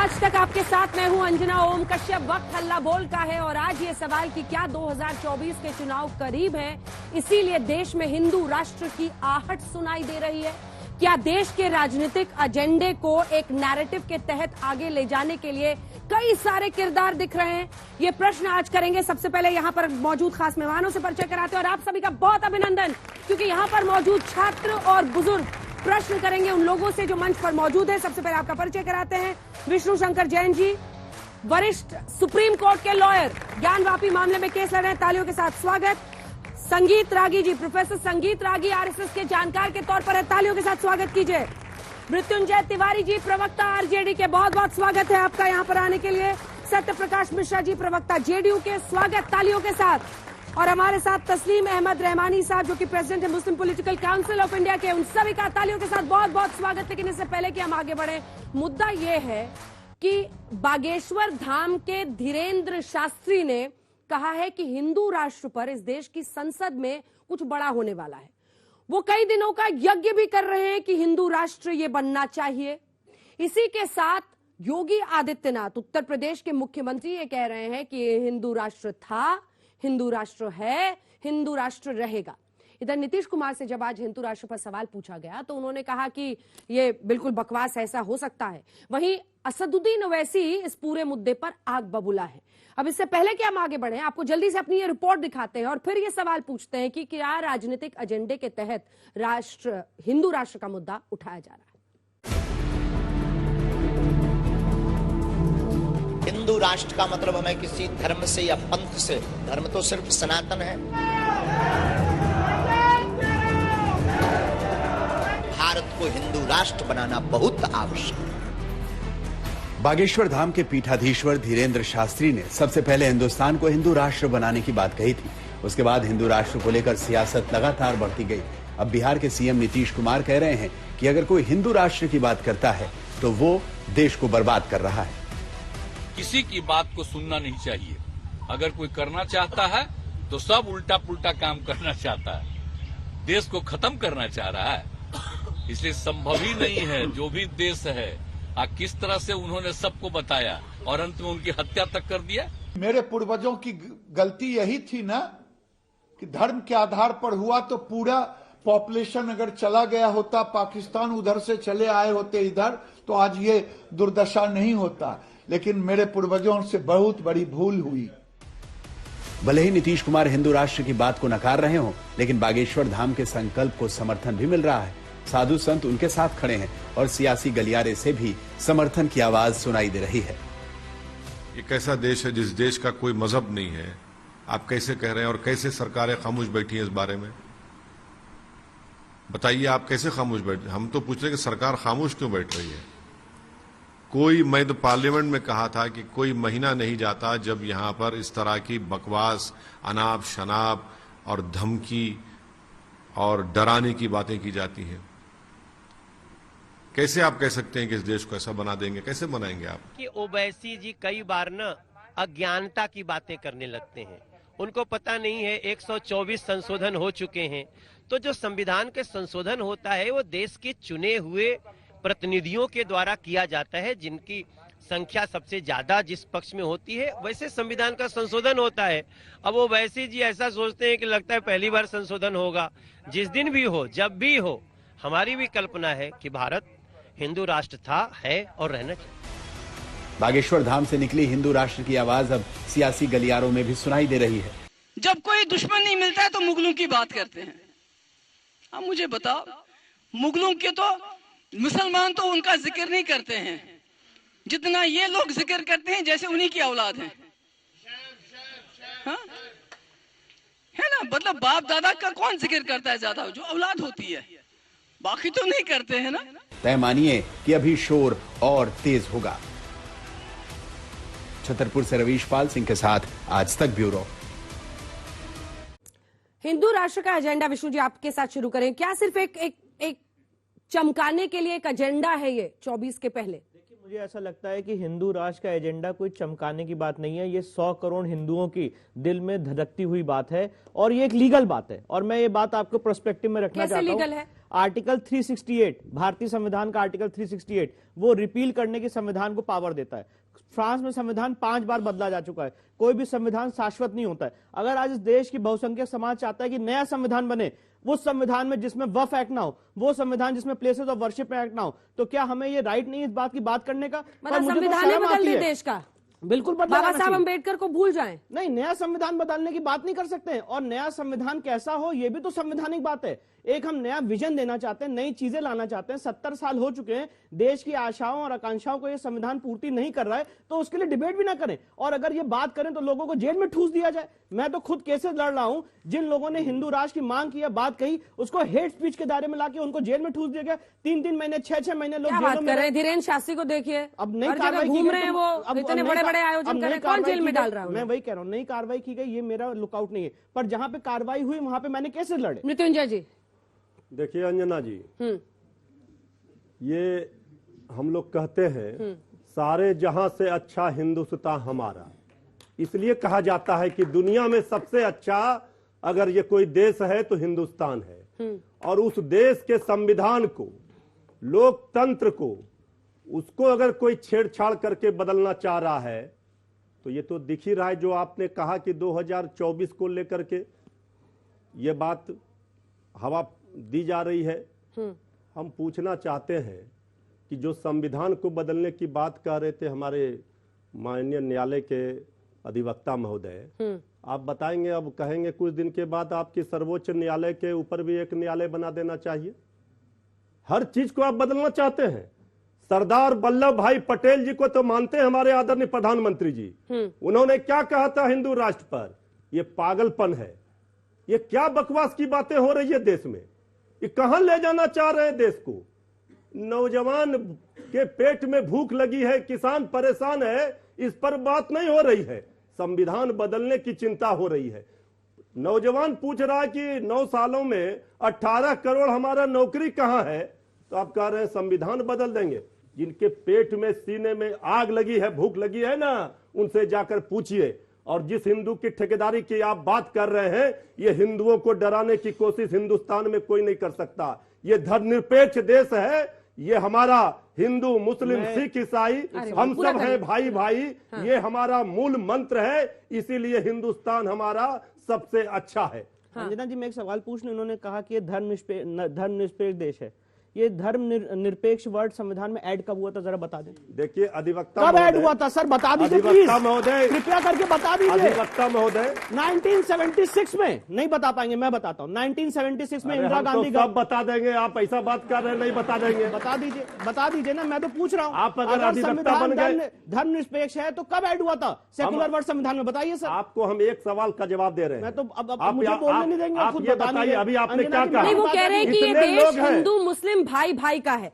आज तक आपके साथ मैं हूं अंजना ओम कश्यप। वक्त हल्ला बोल का है और आज ये सवाल कि क्या 2024 के चुनाव करीब हैं, इसीलिए देश में हिंदू राष्ट्र की आहट सुनाई दे रही है। क्या देश के राजनीतिक एजेंडे को एक नैरेटिव के तहत आगे ले जाने के लिए कई सारे किरदार दिख रहे हैं? ये प्रश्न आज करेंगे। सबसे पहले यहां पर मौजूद खास मेहमानों से परिचय कराते हैं और आप सभी का बहुत अभिनंदन, क्योंकि यहां पर मौजूद छात्र और बुजुर्ग प्रश्न करेंगे उन लोगों से जो मंच पर मौजूद है। सबसे पहले आपका परिचय कराते हैं। विष्णु शंकर जैन जी, वरिष्ठ सुप्रीम कोर्ट के लॉयर, ज्ञानवापी मामले में केस लड़ रहे हैं, तालियों के साथ स्वागत। संगीत रागी जी, प्रोफेसर संगीत रागी आरएसएस के जानकार के तौर पर है, तालियों के साथ स्वागत कीजिए। मृत्युंजय तिवारी जी, प्रवक्ता आरजेडी के, बहुत बहुत स्वागत है आपका यहां पर आने के लिए। सत्य प्रकाश मिश्रा जी, प्रवक्ता जेडीयू के, स्वागत तालियों के साथ। और हमारे साथ तस्लीम अहमद रहमानी साहब, जो कि प्रेसिडेंट है मुस्लिम पॉलिटिकल काउंसिल ऑफ इंडिया के, उन सभी का तालियों के साथ बहुत बहुत स्वागत। लेकिन इससे पहले कि हम आगे बढ़े, मुद्दा यह है कि बागेश्वर धाम के धीरेन्द्र शास्त्री ने कहा है कि हिंदू राष्ट्र पर इस देश की संसद में कुछ बड़ा होने वाला है। वो कई दिनों का यज्ञ भी कर रहे हैं कि हिंदू राष्ट्र ये बनना चाहिए। इसी के साथ योगी आदित्यनाथ, उत्तर प्रदेश के मुख्यमंत्री, ये कह रहे हैं कि हिंदू राष्ट्र था, हिंदू राष्ट्र है, हिंदू राष्ट्र रहेगा। इधर नीतीश कुमार से जब आज हिंदू राष्ट्र पर सवाल पूछा गया तो उन्होंने कहा कि ये बिल्कुल बकवास, ऐसा हो सकता है। वहीं असदुद्दीन ओवैसी इस पूरे मुद्दे पर आग बबूला है। अब इससे पहले कि हम आगे बढ़े, आपको जल्दी से अपनी ये रिपोर्ट दिखाते हैं और फिर ये सवाल पूछते हैं कि क्या राजनीतिक एजेंडे के तहत हिंदू राष्ट्र का मुद्दा उठाया जा रहा है। हिंदू राष्ट्र का मतलब हमें किसी धर्म से या पंथ से, धर्म तो सिर्फ सनातन है। भारत को हिंदू राष्ट्र बनाना बहुत आवश्यक है। बागेश्वर धाम के पीठाधीश्वर धीरेन्द्र शास्त्री ने सबसे पहले हिंदुस्तान को हिंदू राष्ट्र बनाने की बात कही थी। उसके बाद हिंदू राष्ट्र को लेकर सियासत लगातार बढ़ती गई। अब बिहार के सीएम नीतीश कुमार कह रहे हैं कि अगर कोई हिंदू राष्ट्र की बात करता है तो वो देश को बर्बाद कर रहा है। किसी की बात को सुनना नहीं चाहिए। अगर कोई करना चाहता है तो सब उल्टा पुल्टा काम करना चाहता है, देश को खत्म करना चाह रहा है। इसलिए संभव ही नहीं है, जो भी देश है किस तरह से उन्होंने सबको बताया और अंत में उनकी हत्या तक कर दिया। मेरे पूर्वजों की गलती यही थी ना कि धर्म के आधार पर हुआ, तो पूरा पॉपुलेशन अगर चला गया होता पाकिस्तान, उधर से चले आए होते इधर, तो आज ये दुर्दशा नहीं होता। लेकिन मेरे पूर्वजों से बहुत बड़ी भूल हुई। भले ही नीतीश कुमार हिंदू राष्ट्र की बात को नकार रहे हों, लेकिन बागेश्वर धाम के संकल्प को समर्थन भी मिल रहा है। साधु संत उनके साथ खड़े हैं और सियासी गलियारे से भी समर्थन की आवाज सुनाई दे रही है। एक ऐसा देश है जिस देश का कोई मजहब नहीं है, आप कैसे कह रहे हैं? और कैसे सरकारें खामोश बैठी हैं इस बारे में? बताइए, आप कैसे खामोश बैठे? हम तो पूछ रहे हैं कि सरकार खामोश क्यों बैठ रही है? मैं तो पार्लियामेंट में कहा था कि कोई महीना नहीं जाता जब यहां पर इस तरह की बकवास, अनाप शनाप और धमकी और डराने की बातें की जाती हैं। कैसे आप कह सकते हैं कि इस देश को ऐसा बना देंगे? कैसे बनाएंगे आप? कि ओवैसी जी कई बार ना अज्ञानता की बातें करने लगते हैं। उनको पता नहीं है 124 संशोधन हो चुके हैं। तो जो संविधान के संशोधन होता है वो देश के चुने हुए प्रतिनिधियों के द्वारा किया जाता है, जिनकी संख्या सबसे ज्यादा जिस पक्ष में होती है वैसे संविधान का संशोधन होता है। अब वो वैसे जी ऐसा सोचते हैं कि लगता है पहली बार संशोधन होगा। जिस दिन भी हो, जब भी हो, हमारी भी कल्पना है कि भारत हिंदू राष्ट्र था, है और रहना चाहिए। बागेश्वर धाम से निकली हिंदू राष्ट्र की आवाज अब सियासी गलियारों में भी सुनाई दे रही है। जब कोई दुश्मन नहीं मिलता है तो मुगलों की बात करते हैं। अब मुझे बताओ, मुगलों के तो मुसलमान तो उनका जिक्र नहीं करते हैं जितना ये लोग जिक्र करते हैं, जैसे उन्हीं की औलाद है। हाँ? है ना? मतलब बाप दादा का कौन जिक्र करता है ज्यादा? जो औलाद होती है, बाकी तो नहीं करते हैं ना। तय मानिए कि अभी शोर और तेज होगा। छतरपुर से रवीश पाल सिंह के साथ आज तक ब्यूरो। हिंदू राष्ट्र का एजेंडा, विष्णु जी आपके साथ शुरू करें। क्या सिर्फ एक चमकाने के लिए एक एजेंडा है ये 24 के पहले? मुझे ऐसा लगता है कि हिंदू राष्ट्र का एजेंडा कोई चमकाने की बात नहीं है। ये 100 करोड़ हिंदुओं की दिल में धड़कती हुई बात है और ये एक लीगल बात है। और मैं ये बात आपको पर्सपेक्टिव में रखना चाहता हूं। लीगल है? आर्टिकल 368 भारतीय संविधान का आर्टिकल 368 वो रिपील करने की संविधान को पावर देता है। फ्रांस में संविधान 5 बार बदला जा चुका है। कोई भी संविधान शाश्वत नहीं होता है। अगर आज इस देश की बहुसंख्यक समाज चाहता है कि नया संविधान बने, उस संविधान में जिसमें वफ एक्ट ना हो, वो संविधान जिसमें प्लेसेस ऑफ वर्शिप एक्ट ना हो, तो क्या हमें ये राइट नहीं इस बात की बात करने का? मतलब संविधान ही बदल दे देश का? बिल्कुल बाबा साहब अम्बेडकर को भूल जाएं? नहीं, नया संविधान बदलने की बात नहीं कर सकते हैं। और नया संविधान कैसा हो ये भी तो संवैधानिक बात है। एक हम नया विजन देना चाहते हैं, नई चीजें लाना चाहते हैं। 70 साल हो चुके हैं, देश की आशाओं और आकांक्षाओं को ये संविधान पूर्ति नहीं कर रहा है, तो उसके लिए डिबेट भी ना करें। और अगर ये बात करें तो लोगों को जेल में ठूस दिया जाए। मैं तो खुद केसेस लड़ रहा हूं, जिन लोगों ने हिंदू राष्ट्र की मांग की है, बात कही, उसको हेट स्पीच के दायरे में लाके उनको जेल में ठूस दिया गया। 3-3 महीने 6-6 महीने लोग जेलों में रहे। धीरेन्द्र शास्त्री को देखिए, अब नई कार्रवाई घूम रहे हैं, वो इतने बड़े-बड़े आयोजन कर रहे हैं, कौन जेल में डाल रहा है? मैं वही कह रहा हूं, नई कार्रवाई की गई, ये मेरा लुकआउट नहीं है, पर जहां पे कार्रवाई हुई वहां पे मैंने केसेस लड़े। मृत्युंजय जी देखिए अंजना जी, ये हम लोग कहते हैं सारे जहां से अच्छा हिंदुस्तान हमारा, इसलिए कहा जाता है कि दुनिया में सबसे अच्छा अगर ये कोई देश है तो हिंदुस्तान है। और उस देश के संविधान को, लोकतंत्र को, उसको अगर कोई छेड़छाड़ करके बदलना चाह रहा है तो ये तो दिख ही रहा है। जो आपने कहा कि 2024 को लेकर के ये बात हवा दी जा रही है। हम पूछना चाहते हैं कि जो संविधान को बदलने की बात कह रहे थे हमारे माननीय न्यायालय के अधिवक्ता महोदय, आप बताएंगे, अब कहेंगे कुछ दिन के बाद आपकी सर्वोच्च न्यायालय के ऊपर भी एक न्यायालय बना देना चाहिए। हर चीज को आप बदलना चाहते हैं। सरदार वल्लभ भाई पटेल जी को तो मानते हैं हमारे आदरणीय प्रधानमंत्री जी, उन्होंने क्या कहा था हिंदू राष्ट्र पर? ये पागलपन है, ये क्या बकवास की बातें हो रही है देश में, ये कहां ले जाना चाह रहे हैं देश को? नौजवान के पेट में भूख लगी है, किसान परेशान है, इस पर बात नहीं हो रही है। संविधान बदलने की चिंता हो रही है। नौजवान पूछ रहा है कि 9 सालों में 18 करोड़ हमारा नौकरी कहां है, तो आप कह रहे हैं संविधान बदल देंगे। जिनके पेट में, सीने में आग लगी है, भूख लगी है ना, उनसे जाकर पूछिए। और जिस हिंदू की ठेकेदारी की आप बात कर रहे हैं, ये हिंदुओं को डराने की कोशिश हिंदुस्तान में कोई नहीं कर सकता। ये धर्मनिरपेक्ष देश है, ये हमारा हिंदू, मुस्लिम, सिख, ईसाई हम सब हैं भाई भाई। ये हमारा मूल मंत्र है, इसीलिए हिंदुस्तान हमारा सबसे अच्छा है। अंजना जी, मैं एक सवाल पूछने, उन्होंने कहा कि ये धर्मनिरपेक्ष देश है। ये धर्म निरपेक्ष वर्ड संविधान में ऐड कब हुआ था, जरा बता दें। देखिए अधिवक्ता कब ऐड हुआ था सर, बता दीजिए प्लीज, महोदय, कृपया करके बता दीजिए। अधिवक्ता महोदय 1976 में, नहीं बता पाएंगे, मैं बताता हूँ। 1976 में इंदिरा गांधी सब बता देंगे, आप ऐसा बात कर रहे हैं, नहीं बता देंगे। बता दीजिए ना, मैं तो पूछ रहा हूँ। आप अगर अधिवक्ता बन गए, धर्म निरपेक्ष है तो कब ऐड हुआ था सेक्युलर वर्ड संविधान में, बताइए सर। आपको हम एक सवाल का जवाब दे रहे हैं। मैं तो अब मुझे बोलने नहीं देंगे, खुद बताइए अभी आपने क्या कहा। नहीं, वो कह रहे हैं कि ये देश हिंदू मुस्लिम भाई भाई का है।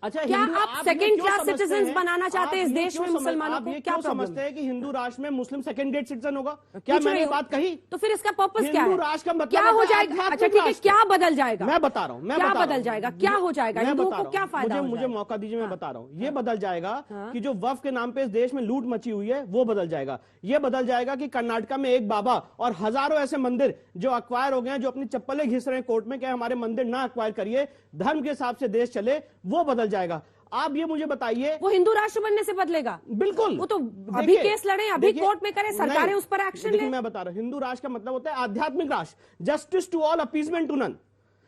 अच्छा, क्या आप सेकंड क्लास सिटीजन्स बनाना चाहते हैं इस देश में मुसलमानों को? क्या समझते हैं कि हिंदू राष्ट्र में मुस्लिम सेकंड ग्रेड सिटीजन होगा? क्या मैंने ये बात कही? तो फिर इसका पर्पस क्या है? हिंदू राष्ट्र का मतलब क्या हो जाएगा? अच्छा ठीक है, क्या बदल जाएगा? मैं बता रहा हूँ, क्या बदल जाएगा, क्या हो जाएगा, हिंदुओं को क्या फायदा? मुझे मौका दीजिए, मैं बता रहा हूँ। ये बदल जाएगा कि जो वक्फ के नाम पे इस देश में लूट मची हुई है वो बदल जाएगा। ये बदल जाएगा कि कर्नाटका में एक बाबा और हजारों ऐसे मंदिर जो अक्वायर हो गए हैं, जो अपनी चप्पलें घिस रहे हैं कोर्ट में, क्या हमारे मंदिर ना अक्वायर करिए, धर्म के हिसाब से देश चले, वो बदल जाएगा। आप ये मुझे बताइए, वो हिंदू राष्ट्र बनने से बदलेगा? बिल्कुल, वो तो अभी केस लड़े, अभी कोर्ट में करें, सरकारें उस पर एक्शन लें। मैं बता रहा हूं, हिंदू राष्ट्र का मतलब होता है आध्यात्मिक राष्ट्र, justice to all, appeasement to none.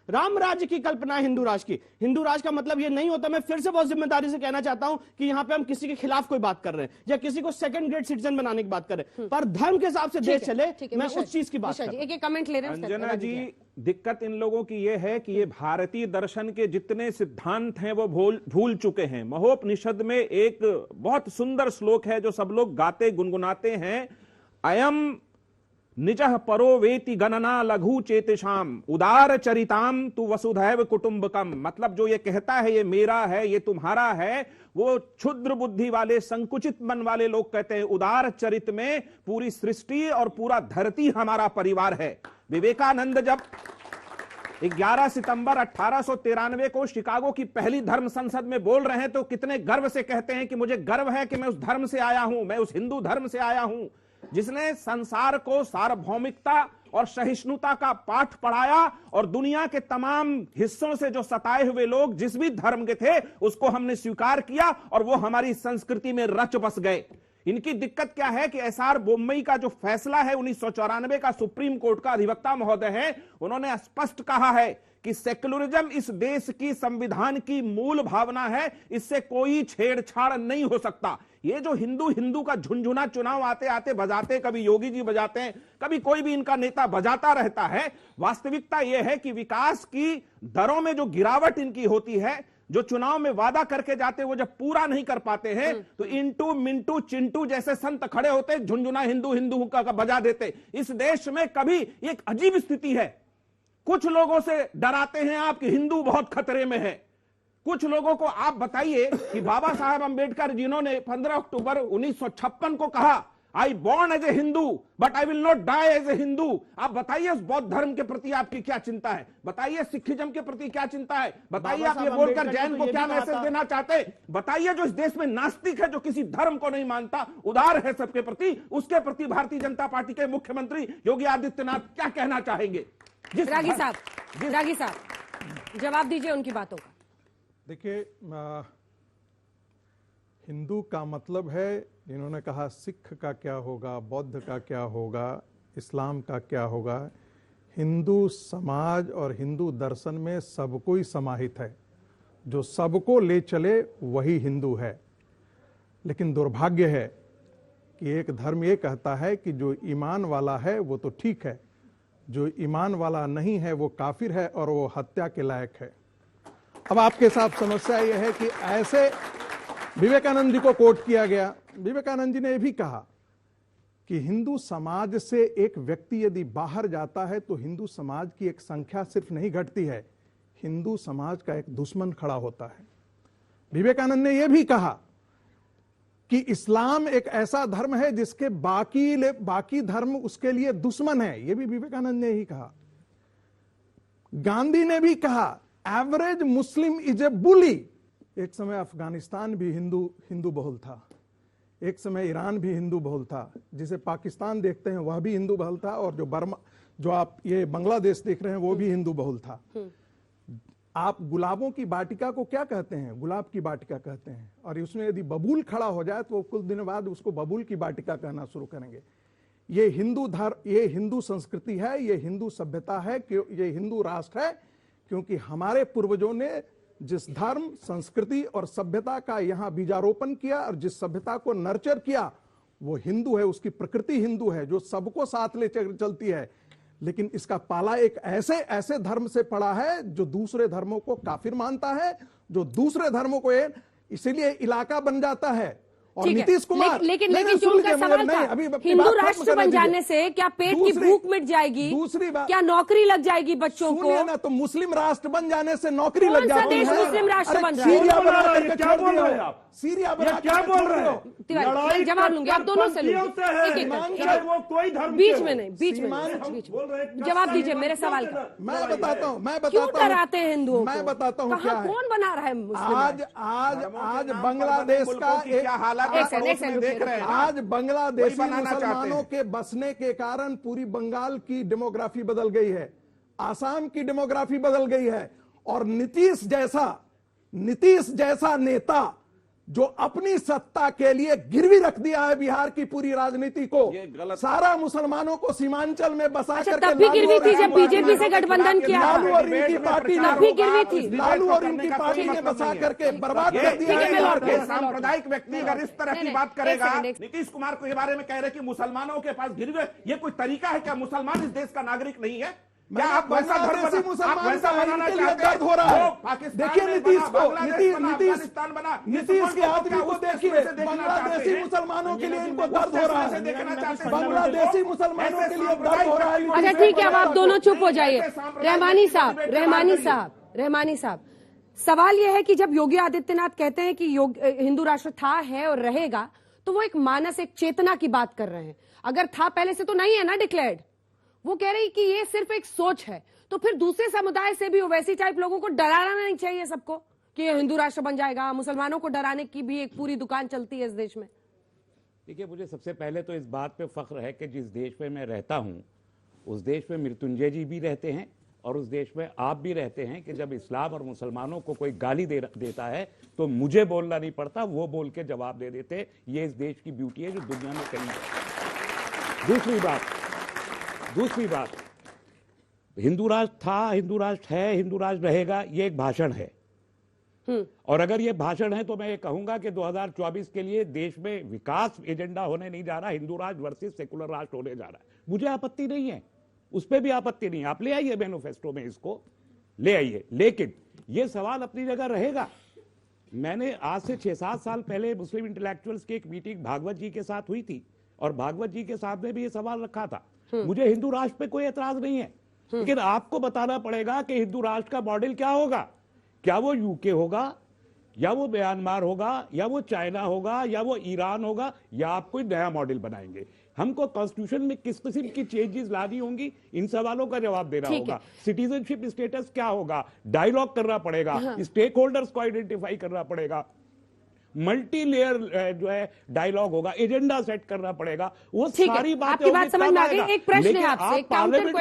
Ram Rajya की कल्पना है हिंदू राष्ट्र की। हिंदू राष्ट्र का मतलब ये नहीं होता, मैं फिर से बहुत जिम्मेदारी से कहना चाहता हूं कि यहां पे हम किसी के खिलाफ कोई बात कर रहे हैं या किसी को सेकंड ग्रेड सिटीजन बनाने की बात कर रहे हैं, पर धर्म के हिसाब से देश चले, मैं उस चीज की बात कर रहा हूं। एक कमेंट ले रहे हैं अंजना जी, दिक्कत इन लोगों की ये है कि ये भारतीय दर्शन के जितने सिद्धांत हैं वो भूल चुके हैं। महोपनिषद में एक बहुत सुंदर श्लोक है जो सब लोग गाते गुनगुनाते हैं, अयम निजः परो वेति गणना लघु चेतिशाम उदार चरिताम तु वसुधैव कुटुंबकम। मतलब जो ये कहता है ये मेरा है, ये तुम्हारा है, वो क्षुद्र बुद्धि वाले, संकुचित मन वाले लोग कहते हैं उदार चरित में पूरी सृष्टि और पूरा धरती हमारा परिवार है। विवेकानंद जब 11 सितंबर 1893 को शिकागो की पहली धर्म संसद में बोल रहे हैं तो कितने गर्व से कहते हैं कि मुझे गर्व है कि मैं उस धर्म से आया हूं, मैं उस हिंदू धर्म से आया हूं जिसने संसार को सार्वभौमिकता और सहिष्णुता का पाठ पढ़ाया और दुनिया के तमाम हिस्सों से जो सताए हुए लोग जिस भी धर्म के थे उसको हमने स्वीकार किया और वो हमारी संस्कृति में रच बस गए। इनकी दिक्कत क्या है कि एसआर बोम्मई का जो फैसला है 1994 का सुप्रीम कोर्ट का अधिवक्ता महोदय है, उन्होंने स्पष्ट कहा है कि सेक्युलरिज्म इस देश की संविधान की मूल भावना है, इससे कोई छेड़छाड़ नहीं हो सकता। ये जो हिंदू हिंदू का झुंझुना चुनाव आते आते बजाते, कभी योगी जी बजाते हैं, कभी कोई भी इनका नेता बजाता रहता है, वास्तविकता यह है कि विकास की दरों में जो गिरावट इनकी होती है, जो चुनाव में वादा करके जाते वो जब पूरा नहीं कर पाते हैं तो इंटू मिंटू चिंटू जैसे संत खड़े होते, झुंझुना हिंदू हिंदू का बजा देते। इस देश में कभी एक अजीब स्थिति है, कुछ लोगों से डराते हैं आप कि हिंदू बहुत खतरे में है। कुछ लोगों को आप बताइए कि बाबा साहब अंबेडकर जिन्होंने 15 अक्टूबर 1956 को कहा I born as a Hindu but I will not die as a Hindu, आप बताइए उस बौद्ध धर्म के प्रति आपकी क्या चिंता है, बताइए सिखिज्म के प्रति क्या चिंता है, बताइए आप ये बोलकर जैन को क्या मैसेज देना चाहते, बताइए जो इस देश में नास्तिक है, जो किसी धर्म को नहीं मानता, उदार है सबके प्रति, उसके प्रति भारतीय जनता पार्टी के मुख्यमंत्री योगी आदित्यनाथ क्या कहना चाहेंगे? रागी साहब जवाब दीजिए उनकी बातों का। देखिए, हिंदू का मतलब है, इन्होंने कहा सिख का क्या होगा, बौद्ध का क्या होगा, इस्लाम का क्या होगा। हिंदू समाज और हिंदू दर्शन में सब कोई समाहित है, जो सबको ले चले वही हिंदू है। लेकिन दुर्भाग्य है कि एक धर्म ये कहता है कि जो ईमान वाला है वो तो ठीक है, जो ईमान वाला नहीं है वो काफिर है और वो हत्या के लायक है। अब आपके साथ समस्या यह है कि ऐसे विवेकानंद जी को कोट किया गया, विवेकानंद जी ने यह भी कहा कि हिंदू समाज से एक व्यक्ति यदि बाहर जाता है तो हिंदू समाज की एक संख्या सिर्फ नहीं घटती है, हिंदू समाज का एक दुश्मन खड़ा होता है। विवेकानंद ने यह भी कहा कि इस्लाम एक ऐसा धर्म है जिसके बाकी धर्म उसके लिए दुश्मन है, यह भी विवेकानंद ने ही कहा। गांधी ने भी कहा एवरेज मुस्लिम इज ए बुली। एक समय अफगानिस्तान भी हिंदू बहुल था, एक समय ईरान भी हिंदू बहुल था, जिसे पाकिस्तान देखते हैं वह भी हिंदू बहुल था, और जो बर्मा, जो आप ये बांग्लादेश देख रहे हैं वो भी हिंदू बहुल था। आप गुलाबों की वाटिका को क्या कहते हैं? गुलाब की वाटिका कहते हैं, और उसमें यदि बबूल खड़ा हो जाए तो वो कुछ दिन बाद उसको बबूल की वाटिका कहना शुरू करेंगे। ये हिंदू धर्म, ये हिंदू संस्कृति है, ये हिंदू सभ्यता है, ये हिंदू राष्ट्र है, क्योंकि हमारे पूर्वजों ने जिस धर्म, संस्कृति और सभ्यता का यहाँ बीजारोपण किया और जिस सभ्यता को नर्चर किया वो हिंदू है, उसकी प्रकृति हिंदू है जो सबको साथ ले चलती है। लेकिन इसका पाला एक ऐसे धर्म से पड़ा है जो दूसरे धर्मों को काफिर मानता है, जो दूसरे धर्मों को इसीलिए इलाका बन जाता है। और नीतीश कुमार लेकिन जो उनका सवाल था, हिंदू राष्ट्र बन जाने से क्या पेट की भूख मिट जाएगी? दूसरी बात, क्या नौकरी लग जाएगी बच्चों को? ना तो मुस्लिम राष्ट्र बन जाने से नौकरी लग जाती है। मुस्लिम राष्ट्र बन रहा है? सीरिया बना करके क्या बोल रहे हैं आप? सीरिया बना क्या बोल रहे हैं? तिवारी जवाब लूंगी, आप दोनों से लूंगी, बीच में नहीं, जवाब दीजिए मेरे सवाल का। मैं बताता हूँ क्यों डराते हैं हिंदुओं? मैं बताता हूँ क्या है। कौन बना रहा है? आज बांग्लादेश का एक हालात देख रहे हैं। आज बांग्लादेशी मुसलमानों के बसने के कारण पूरी बंगाल की डेमोग्राफी बदल गई है, आसाम की डेमोग्राफी बदल गई है, और नीतीश जैसा नेता जो अपनी सत्ता के लिए गिरवी रख दिया है बिहार की पूरी राजनीति को, सारा मुसलमानों को सीमांचल में बसा करके, तब भी गिरवी थी जब बीजेपी से गठबंधन किया, लालू और इनकी पार्टी तब भी गिरवी थी, लालू और इनकी पार्टी ने बसा करके बर्बाद कर दिया है। सांप्रदायिक व्यक्ति अगर इस तरह की बात करेगा, नीतीश कुमार को इस बारे में कह रहे कि मुसलमानों के पास गिरवी, ये कोई तरीका है क्या? मुसलमान इस देश का नागरिक नहीं है क्या? आप वैसा बनाना चाहते हैं? हो रहा है। देखिए नीतीश के आदमी को देखिए, बांग्लादेशी मुसलमानों के लिए इनको दर्द हो रहा है, बांग्लादेशी मुसलमानों के लिए दर्द हो रहा है। अच्छा ठीक है, अब आप दोनों चुप हो जाइए। रहमानी साहब, सवाल यह है कि जब योगी आदित्यनाथ कहते हैं कि हिंदू राष्ट्र था, है और रहेगा, तो वो एक मानस, एक चेतना की बात कर रहे हैं। अगर था पहले से तो नहीं है ना डिक्लेयर्ड, वो कह रही कि ये सिर्फ एक सोच है। तो फिर दूसरे समुदाय से भी ओवैसी टाइप लोगों को डराना नहीं चाहिए सबको कि ये हिंदू राष्ट्र बन जाएगा। मुसलमानों को डराने की भी एक पूरी दुकान चलती है इस देश में। देखिए, मुझे सबसे पहले तो इस बात पे फख्र है कि जिस देश में मैं रहता हूं उस देश में मृत्युंजय जी भी रहते हैं और उस देश में आप भी रहते हैं कि जब इस्लाम और मुसलमानों को कोई गाली देता है तो मुझे बोलना नहीं पड़ता, वो बोल के जवाब दे देते। ये इस देश की ब्यूटी है जो दुनिया में कहीं है। दूसरी बात, हिंदू राष्ट्र था, हिंदू राष्ट्र है, हिंदू राष्ट्र रहेगा, ये एक भाषण है। और अगर ये भाषण है तो मैं ये कहूंगा कि 2024 के लिए देश में विकास एजेंडा होने नहीं जा रहा, हिंदू राष्ट्र वर्सेस सेकुलर राष्ट्र होने जा रहा है। मुझे आपत्ति नहीं है, उस पर भी आपत्ति नहीं है, आप ले आइए मैनिफेस्टो में, इसको ले आइए, लेकिन ये सवाल अपनी जगह रहेगा। मैंने आज से 6-7 साल पहले मुस्लिम इंटेलेक्चुअल्स की एक मीटिंग भागवत जी के साथ हुई थी और भागवत जी के सामने भी ये सवाल रखा था। मुझे हिंदू राष्ट्र पे कोई एतराज नहीं है, लेकिन आपको बताना पड़ेगा कि हिंदू राष्ट्र का मॉडल क्या होगा। क्या वो यूके होगा, या वो म्यांमार होगा, या वो चाइना होगा, या वो ईरान होगा, या आप कोई नया मॉडल बनाएंगे। हमको कॉन्स्टिट्यूशन में किस किस्म की चेंजेस लानी होंगी, इन सवालों का जवाब देना होगा। सिटीजनशिप स्टेटस क्या होगा, डायलॉग करना पड़ेगा, स्टेक होल्डर्स को आइडेंटिफाई करना पड़ेगा, मल्टी लेयर जो है डायलॉग होगा, एजेंडा सेट करना पड़ेगा। वो सारी बातें आपकी बात समझ में आ गई। एक प्रश्न है आपसे, एक काउंटर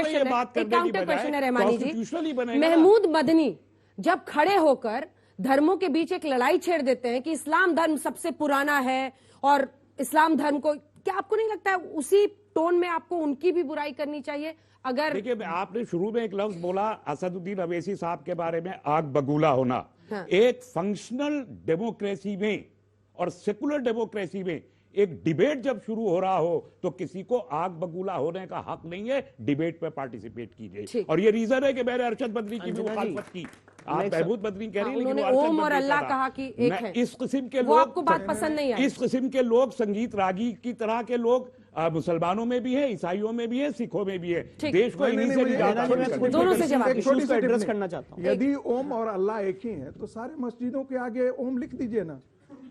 क्वेश्चन है रहमानी जी। महमूद मदनी जब खड़े होकर धर्मों के बीच एक लड़ाई छेड़ देते हैं कि इस्लाम धर्म सबसे पुराना है और इस्लाम धर्म को, क्या आपको नहीं लगता है उसी टोन में आपको उनकी भी बुराई करनी चाहिए? अगर देखिए, आपने शुरू में एक लफ्ज बोला असदुद्दीन अवैसी साहब के बारे में, आग बगूला होना। एक फंक्शनल डेमोक्रेसी में और सेकुलर डेमोक्रेसी में एक डिबेट जब शुरू हो रहा हो तो किसी को आग बगूला होने का हक नहीं है। डिबेट पे पार्टिसिपेट कीजिए। और ये रीजन है कि मैंने अरशद बदरी की भी मुखालफत की। आप महमूद बदरी कह रही हैं, ओम और अल्लाह कहा कि एक है। इस किस्म के लोग, आपको बात पसंद नहीं आई। इस किस्म के लोग, संगीत रागी की तरह के लोग मुसलमानों में भी है, ईसाइयों में भी है, सिखों में भी है। देश को इन्हीं से दोनों से जवाब एड्रेस करना चाहता हूँ। यदि ओम और अल्लाह एक ही है तो सारे मस्जिदों के आगे ओम लिख दीजिए ना,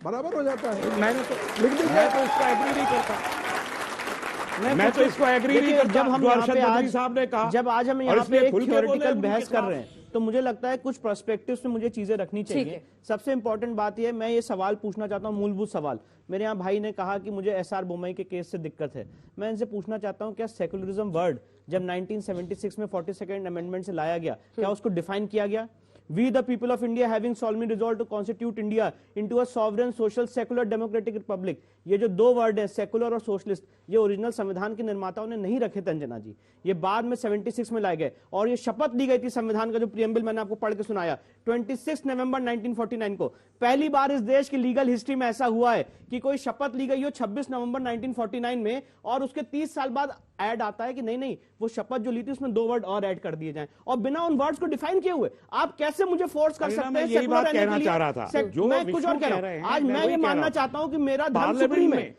बराबर हो जाता है। मैंने तो लिख दीजिए, मैं तो इसको एग्री नहीं करता। मैं तो इसको एग्री नहीं करता। जब हम यहाँ पे आज साहब ने कहा, जब आज हम यहाँ पे एक थ्योरेटिकल बहस कर रहे हैं तो मुझे लगता है कुछ पर्सपेक्टिव्स में मुझे चीजें रखनी चाहिए। सबसे इंपॉर्टेंट बात यह, मैं ये सवाल पूछना चाहता हूँ, मूलभूत सवाल। मेरे यहाँ भाई ने कहा कि मुझे एसआर बोमई के केस से दिक्कत है। मैं इनसे पूछना चाहता हूँ, क्या सेकुलरिज्म वर्ड जब 1976 में 42nd अमेंडमेंट से लाया गया, क्या उसको डिफाइन किया गया? We the people of India having solemnly resolved to constitute India into a sovereign, social, secular, democratic republic। ये जो दो वर्ड है सेकुलर और सोशलिस्ट, ये ओरिजिनल संविधान के निर्माताओं ने नहीं रखे थे अंजना जी, ये बाद में 76 में लाए गए। और ये शपथ ली गई थी संविधान का, जो प्रियम्बल मैंने आपको पढ़ के सुनाया, 26 नवंबर 1949 को। पहली बार इस देश की लीगल हिस्ट्री में ऐसा हुआ है कि कोई शपथ ली गई हो 26 नवंबर 1949 में और उसके 30 साल बाद ऐड आता है कि नहीं वो शपथ जो ली थी उसमें 2 वर्ड और ऐड कर दिए जाएं, और बिना उन वर्ड्स को डिफाइन किए हुए आप कैसे मुझे फोर्स कर सकते हैं? यही बात कहना चाह रहा था। मैं कुछ और कह रहा हूं। आज मैं ये मानना चाहता हूं कि मेरा धर्म सुप्रीम है।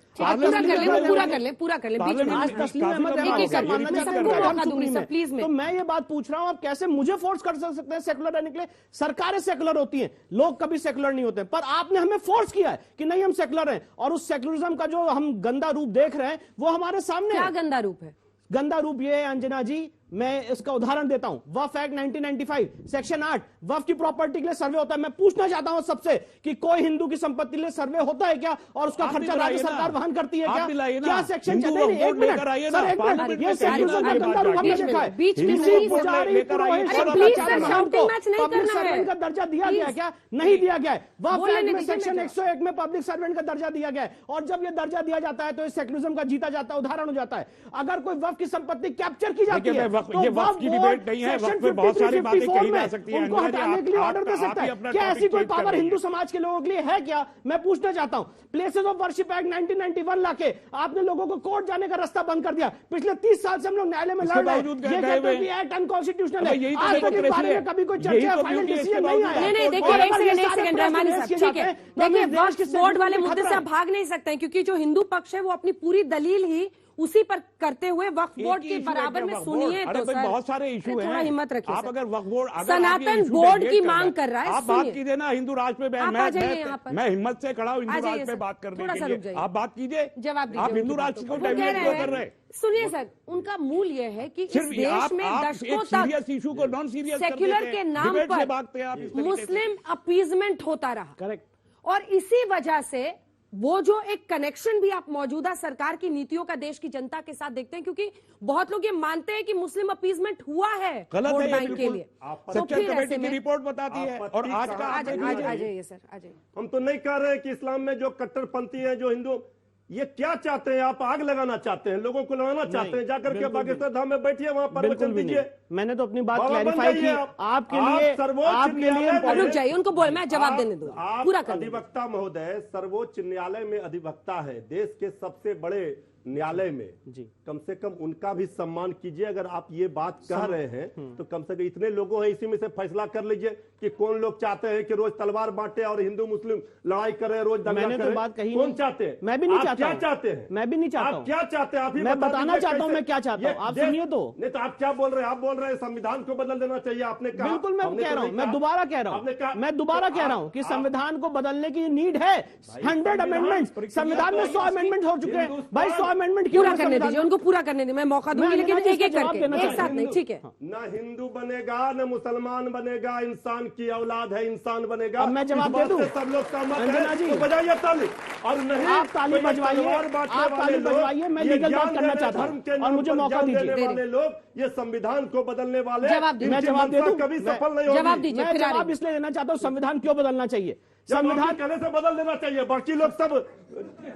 पूरा कर ले आज तस्लीम अहमद प्लीज, तो मैं ये बात पूछ रहा हूं, आप कैसे मुझे फोर्स कर सकते हैं सेकुलर रहने के लिए? सरकारें सेकुलर होती हैं, लोग कभी सेकुलर नहीं होते, पर आपने हमें फोर्स किया है कि नहीं हम सेकुलर हैं, और उस सेकुलरिज्म का जो हम गंदा रूप देख रहे हैं वो हमारे सामने है। क्या गंदा रूप है? गंदा रूप ये है अंजना जी, मैं इसका उदाहरण देता हूं। वक्फ एक्ट 1995 सेक्शन 8, वक्फ की प्रॉपर्टी के लिए सर्वे होता है। मैं पूछना चाहता हूं सबसे कि कोई हिंदू की संपत्ति के लिए सर्वे होता है क्या, और उसका खर्चा राज्य सरकार वहन करती है क्या? क्या सेक्शन चल रही है? एक मिनट सर, एक मिनट, ये सेक्युलरिज्म का गंदा रूप हमने देखा है। पब्लिक सर्वेंट का दर्जा दिया गया क्या? नहीं दिया गया है। वक्फ एक्ट में सेक्शन 101 में पब्लिक सर्वेंट का दर्जा दिया गया है, और जब यह दर्जा दिया जाता है तो इस सेक्युलरिज्म का जीता जाता उदाहरण हो जाता है। अगर कोई वक्फ की संपत्ति कैप्चर की जाती है, ये वक्फ की डिबेट नहीं है, वक्फ पे बहुत सारी बातें कही जा सकती हैं। उनको हटाने के लिए ऑर्डर दे सकता है। क्या ऐसी कोई पावर हिंदू समाज के लोगों के लिए है क्या? मैं पूछना चाहता हूं। प्लेसेस ऑफ वर्शिप एक्ट 1991 लाके आपने लोगों को कोर्ट जाने का रास्ता बंद कर दिया। पिछले 30 साल से हम लोग न्यायालय में लड़ रहे हैं, ये कहते हैं कि एक्ट अनकॉन्स्टिट्यूशनल है। आज तक इस बारे में कभी कोई चर्चा, फाइनल डिसीजन नहीं आया। नहीं, देखिए एक सेकंड रहमानी साहब, ठीक है, देखिए वक्फ बोर्ड वाले मुद्दे से आप भाग नहीं सकते हैं, क्योंकि जो हिंदू पक्ष है वो अपनी पूरी दलील ही उसी पर करते हुए वक्फ बोर्ड एक के ही issue है बराबर क्या में वक्फ सुनिए बोर्ड? अरे तो भाई, सर, बहुत सारे इशू हैं। थोड़ा हिम्मत रखिए आप सर। अगर वक्फ बोर्ड सनातन बोर्ड की मांग कर रहा है, आप बात सुनिए। कीजिए ना हिंदू राष्ट्र पे। आप आ जाइए यहाँ पर। मैं हिम्मत से खड़ा हूँ आ हिंदू जाइए राष्ट्र पे सर, बात करने थोड़ा सा के रुक लिए। जाइए। आप बात कीजिए, जवाब दीजिए आप उनकी हिंदू राष्ट्र बातों को को। वो कह डैमेज रहे क्यों कर हैं, रहे हैं? सुनिए सर, उनका मूल यह है कि इस सिर्फ देश में आप दशकों एक सीरियस इशू को नॉन तक सीरियस सेक्युलर के नाम डिबेट से पर भागते हैं आप इस तरीके से। मुस्लिम अपीजमेंट होता रहा। करेक्ट। और इसी वजह से वो जो एक कनेक्शन भी आप मौजूदा सरकार की नीतियों का देश की जनता के साथ देखते हैं, क्योंकि बहुत लोग ये मानते हैं कि मुस्लिम अपीजमेंट हुआ है गलत वोट है ये बैंक के बिल्कुल। लिए। सेक्टर कमेटी की रिपोर्ट बताती है। और आज का आ जाइए सर, आ जाइए। हम तो नहीं कह रहे कि इस्लाम में जो कट्टरपंथी है, जो हिंदू, ये क्या चाहते हैं? आप आग लगाना चाहते हैं, लोगों को लगाना चाहते हैं? जाकर के बागेश्वर धाम में बैठिए, वहां पर वचन दीजिए। मैंने तो अपनी बात बाबा बन क्लैरिफाई की जाइए आपके आप लिए। सर्वोच्च आपके लिए न्यायालय में- रुक जाइए, उनको बोल, मैं जवाब देने दूं, पूरा कर दीजिए। अधिवक्ता महोदय सर्वोच्च न्यायालय में अधिवक्ता है, देश के सबसे बड़े न्यायालय में जी, कम से कम उनका भी सम्मान कीजिए। अगर आप ये बात कह रहे हैं तो कम से कम इतने लोगों हैं, इसी में से फैसला कर लीजिए कि कौन लोग चाहते हैं कि रोज तलवार बांटे और हिंदू मुस्लिम लड़ाई करे, रोज दंगा मैंने तो करे। बात कही कौन नहीं। चाहते हैं? मैं भी नहीं आप चाहता क्या हूं। चाहते हैं? मैं भी नहीं चाहता आप हूं। क्या चाहते हैं? आप ही मैं बता बताना दीजिए चाहता हूं कैसे- मैं क्या चाहता हूं। ये आप देश- सुनिए तो। नहीं तो आप क्या बोल रहे हैं? आप बोल रहे हैं संविधान को बदल देना चाहिए, आपने कहा। बिल्कुल मैं हमने कह तो रहा हूं, नहीं मैं कहा। दोबारा कह रहा आपने कहा- हूं, मैं दोबारा तो कह रहा हूं कि आप- संविधान को बदलने की नीड है। 100 अमेंडमेंट, संविधान में 100 अमेंडमेंट हो चुके हैं भाई। 100 अमेंडमेंट क्यों पूरा करने दीजिए, उनको पूरा करने दीजिए, मैं मौका दूंगी, लेकिन एक एक करके, एक साथ नहीं, ठीक है। न हिंदू बनेगा न मुसलमान बनेगा, इंसान की औलाद है, इंसान बनेगा। अब मैं जवाब इस दे बात दूं? से सब लोग सहमत अंजना हैं, जी, तो बजाइए ताली। और नहीं आप ताली कोई बजवाइए, तलवार बांटने आप वाले ताली लोग, बजवाइए, मैं ये लीगल ज्ञान बात करना देने, चाहता हूं, धर्म के और नाम मुझे पर मौका ज्ञान दीजिए। देने वाले लोग, ये संविधान को बदलने वाले, जवाब दीजिए। मैं इनकी जवाब दे मंशा दूं? कभी सफल नहीं जवाब होगी। दीजिए, मैं फिर आ रही जवाब इसलिए देना चाहता हूं, संविधान क्यों बदलना चाहिए। संविधान संविधान कहने से बदल देना चाहिए, बाकी लोग सब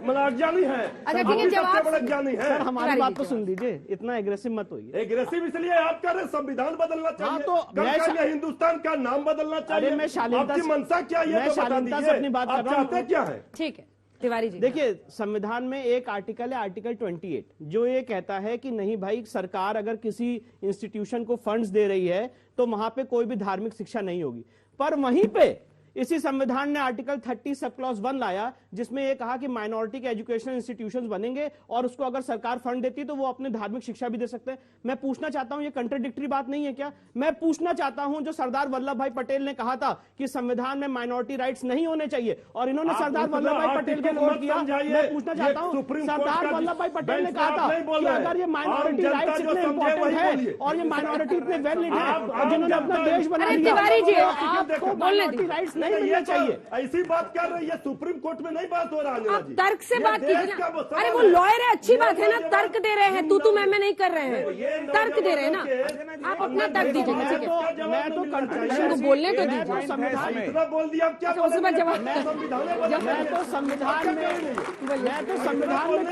अज्ञानी है। अच्छा, ठीक है, जवाब- बड़े ज्ञानी है। सर हमारी बात तो सुन लीजिए, इतना एग्रेसिव मत होइए। एग्रेसिव इसलिए आप कह रहे हैं संविधान बदलना चाहिए। हाँ, तो कल मैं कहेंगे हिंदुस्तान का नाम बदलना चाहिए। अरे मैं शालीनता आपकी से- मंशा क्या है, ये मैं तो बता शालीनता से दीजिए। अपनी बात कर आप रहा हूं। चाहते क्या है? ठीक है तिवारी जी, देखिए संविधान में एक आर्टिकल है, आर्टिकल 28, जो ये कहता है कि नहीं भाई, सरकार अगर किसी इंस्टीट्यूशन को फंड्स दे रही है तो वहां पे कोई भी धार्मिक शिक्षा नहीं होगी। पर वहीं पे इसी संविधान ने आर्टिकल 30 सब क्लॉज 1 लाया, जिसमें यह कहा कि माइनॉरिटी के एजुकेशनल इंस्टीट्यूशंस बनेंगे और उसको अगर सरकार फंड देती तो वो अपने धार्मिक शिक्षा भी दे सकते हैं। मैं पूछना चाहता हूं, ये कंट्राडिक्टरी बात नहीं है क्या? मैं पूछना चाहता हूं, जो सरदार वल्लभ भाई पटेल ने कहा था कि संविधान में माइनॉरिटी राइट्स नहीं होने चाहिए, और इन्होंने आप सरदार वल्लभ भाई पटेल को वोट किया। मैं पूछना चाहता हूं, सरदार वल्लभ भाई पटेल ने कहा था कि अगर ये माइनॉरिटी राइट्स इतने इंपॉर्टेंट है और ये माइनॉरिटी इतने वेल लीड है और जिन्होंने अपना देश बना अरे लिया, तिवारी जी, आपको माइनॉरिटी राइट्स नहीं मिलने चाहिए। ऐसी बात कर रही है, सुप्रीम कोर्ट में नहीं बात हो रहा है। आप तर्क से बात कीजिए ना। अरे वो लॉयर है, अच्छी बात है ना, तर्क दे रहे हैं, तू मैं नहीं कर रहे हैं, तर्क दे रहे हैं ना, आप अपना तर्क दीजिए ना, ठीक है। मैं तो उनको बोलने तो दीजिए। इतना बोल दिया, अब क्या अच्छा, उसके बाद जवाब- मैं तो संविधान में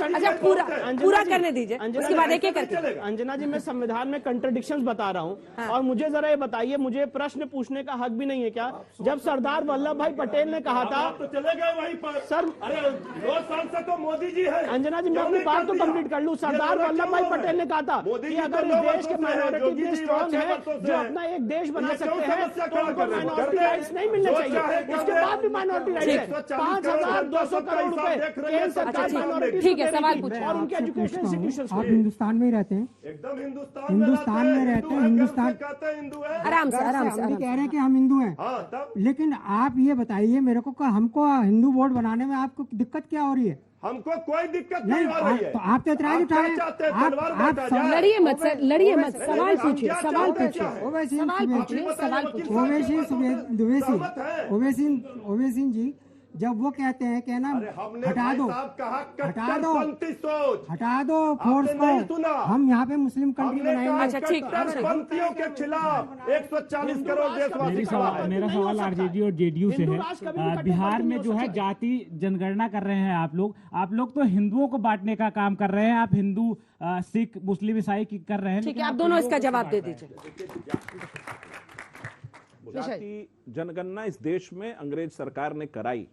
अच्छा, पूरा करने दीजिए, उसके बाद एक एक करके। अंजना जी, मैं संविधान में कंट्रडिक्शंस बता रहा हूं, और मुझे जरा ये बताइए, मुझे प्रश्न पूछने का हक भी नहीं है क्या? जब सरदार वल्लभ भाई पटेल ने कहा था, तो चले गए वहीं पर। सर अरे 2 साल से तो मोदी जी है। अंजना जी, मैं अपनी बात तो कंप्लीट कर लूं। सरदार वल्लभ भाई पटेल ने कहा था कि अगर इस देश के माइनॉरिटी इतने स्ट्रांग है जो अपना एक देश बना सकते हैं तो उनको माइनॉरिटी राइट्स नहीं मिलने चाहिए। उसके बाद भी माइनॉरिटी राइट्स है। 5,200 करोड़ रुपए केंद्र सरकार माइनॉरिटी ठीक है, सवाल पूछिए। और उनके एजुकेशन इंस्टीट्यूशंस आप हिंदुस्तान में ही रहते हैं, एकदम हिंदुस्तान में रहते हैं, हिंदुस्तान हिंदू है। आराम से आराम हम भी से। कह रहे हैं कि हम हिंदू हैं, हाँ, तब लेकिन आप ये बताइए मेरे को कि हमको हिंदू वोट बनाने में आपको दिक्कत क्या हो रही है? हमको कोई दिक्कत नहीं हो रही है। तो आप तो इतराज उठा रहे हैं। आप लड़िए मत सर, लड़िए मत, सवाल पूछिए, सवाल पूछिए, ओवैसी सवाल पूछिए। ओवैसी जी, जब वो कहते हैं कि ना हटा दो हटा दो फोर्स को, हम यहाँ पे मुस्लिम कंट्री बनाएंगे। अच्छा, ठीक है। पंथियों के खिलाफ 140 करोड़ देशवासी। मेरा सवाल आरजेडी और जेडीयू से है। बिहार में जो है जाति जनगणना कर रहे हैं आप लोग तो हिंदुओं को बांटने का काम कर रहे हैं। आप हिंदू, सिख, मुस्लिम, ईसाई की कर रहे हैं। ठीक है, आप दोनों इसका जवाब दे दीजिए। जाति जनगणना इस देश में अंग्रेज सरकार ने कराई।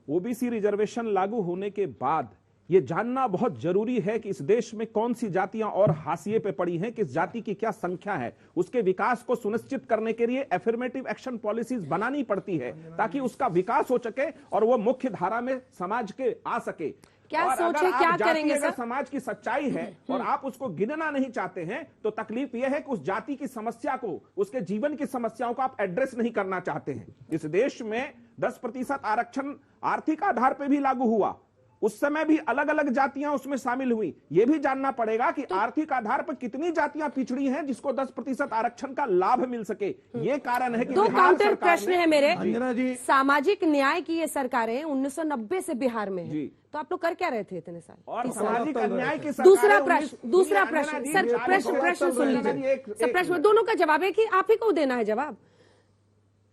ओबीसी रिजर्वेशन लागू होने के बाद यह जानना बहुत जरूरी है कि इस देश में कौन सी जातियां और हाशिए पे पड़ी हैं, किस जाति की क्या संख्या है। उसके विकास को सुनिश्चित करने के लिए एफर्मेटिव एक्शन पॉलिसीज बनानी पड़ती है ताकि उसका विकास हो सके और वो मुख्य धारा में समाज के आ सके। क्या और सोचे, अगर क्या आप करेंगे जाति अगर सर? समाज की सच्चाई है और आप उसको गिनना नहीं चाहते हैं, तो तकलीफ यह है कि उस जाति की समस्या को, उसके जीवन की समस्याओं को आप एड्रेस नहीं करना चाहते हैं। इस देश में 10% आरक्षण आर्थिक आधार पर भी लागू हुआ, उस समय भी अलग अलग जातियां उसमें शामिल हुई। यह भी जानना पड़ेगा कि आर्थिक आधार पर कितनी जातियां पिछड़ी हैं जिसको 10% आरक्षण का लाभ मिल सके। ये कारण है कि दो बिहार काउंटर सरकार प्रश्न ने- है मेरे। अंजना जी, सामाजिक न्याय की ये सरकारें 1990 से बिहार में है, जी। तो आप लोग कर क्या रहे थे इतने साल? और सामाजिक अन्याय की दूसरा सरकारें प्रश्न, दूसरा अंजना प्रश्न जी, सर, प्रश्न सुन लीजिए सर, प्रश्न दोनों का जवाब है कि आप ही को देना है जवाब।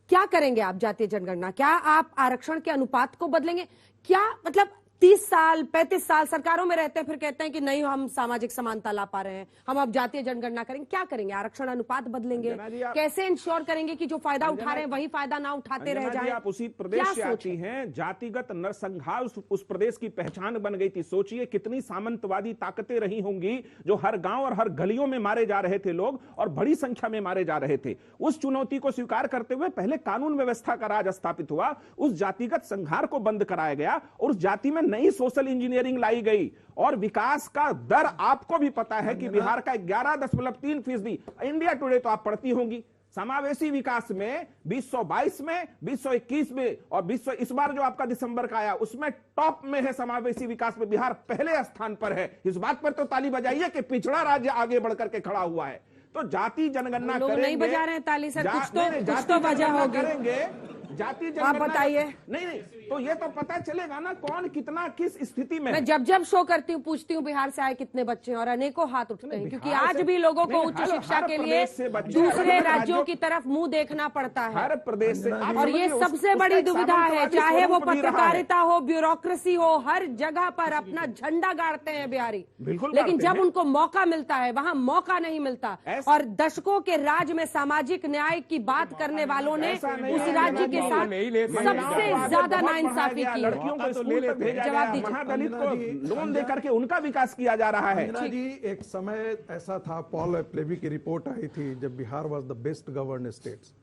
क्या करेंगे आप जातीय जनगणना? क्या आप आरक्षण के अनुपात को बदलेंगे? क्या मतलब 30 साल 35 साल सरकारों में रहते हैं, फिर कहते हैं कि नहीं हम सामाजिक समानता ला पा रहे हैं, हम अब जातीय जनगणना करेंगे। क्या करेंगे? आरक्षण अनुपात बदलेंगे? अंजना जी, कैसे इंश्योर करेंगे कि जो फायदा उठा रहे हैं वही फायदा ना उठाते रह अंजना जी, जाए? आप उसी प्रदेश से आती हैं। जातिगत नरसंहार उस प्रदेश की पहचान बन गई थी। सोचिए कितनी सामंतवादी ताकतें रही होंगी जो हर गांव और हर गलियों में मारे जा रहे थे लोग, और बड़ी संख्या में मारे जा रहे थे। उस चुनौती को स्वीकार करते हुए पहले कानून व्यवस्था का राज स्थापित हुआ, उस जातिगत संहार को बंद कराया गया और उस जाति में नई सोशल इंजीनियरिंग लाई गई। और विकास का दर आपको भी पता है कि बिहार का 11.3%। इंडिया टुडे तो आप पढ़ती होंगी। समावेशी विकास में 2022 में, 2021 में और 20 इस बार जो आपका दिसंबर का आया उसमें टॉप में है। समावेशी विकास में बिहार पहले स्थान पर है। इस बात पर तो ताली बजाइए कि पिछड़ा राज्य आगे बढ़कर के खड़ा हुआ है। तो जाति जनगणना लोग करेंगे, नहीं बजा रहे हैं ताली सर, कुछ तो जाति वजह जनगणना होगी। करेंगे, जाति आप जनगणना बताइए। नहीं, तो ये तो पता चलेगा ना कौन कितना किस स्थिति में। मैं जब जब शो करती हूँ पूछती हूँ बिहार से आए कितने बच्चे हैं, और अनेकों हाथ उठते हैं, क्योंकि बिहार आज से- भी लोगों को नहीं, उच्च हर शिक्षा के लिए प्रदेश से बच्चे, दूसरे हर राज्यों की तरफ मुंह देखना पड़ता है। हर प्रदेश से और ये सबसे बड़ी दुविधा है, चाहे वो पत्रकारिता हो, ब्यूरोक्रेसी हो, हर जगह पर अपना झंडा गाड़ते हैं बिहारी, बिल्कुल लेकिन गाड़ते जब हैं। उनको मौका मिलता है वहां मौका नहीं मिलता। और दशकों के राज में सामाजिक न्याय की बात करने वालों ने ऐसा नहीं उस है, राज्य के साथ नहीं लेते हैं। सबसे ज्यादा नाइंसाफी की है। लड़कियों को स्कूल तक भेजा जवाब गया, दीजिए। महादलित को लोन देकर के उनका विकास किया जा रहा है। अंजना जी, एक समय ऐसा था, पॉल प्लेबी की रिपोर्ट आई थी जब Bihar was the best govern states,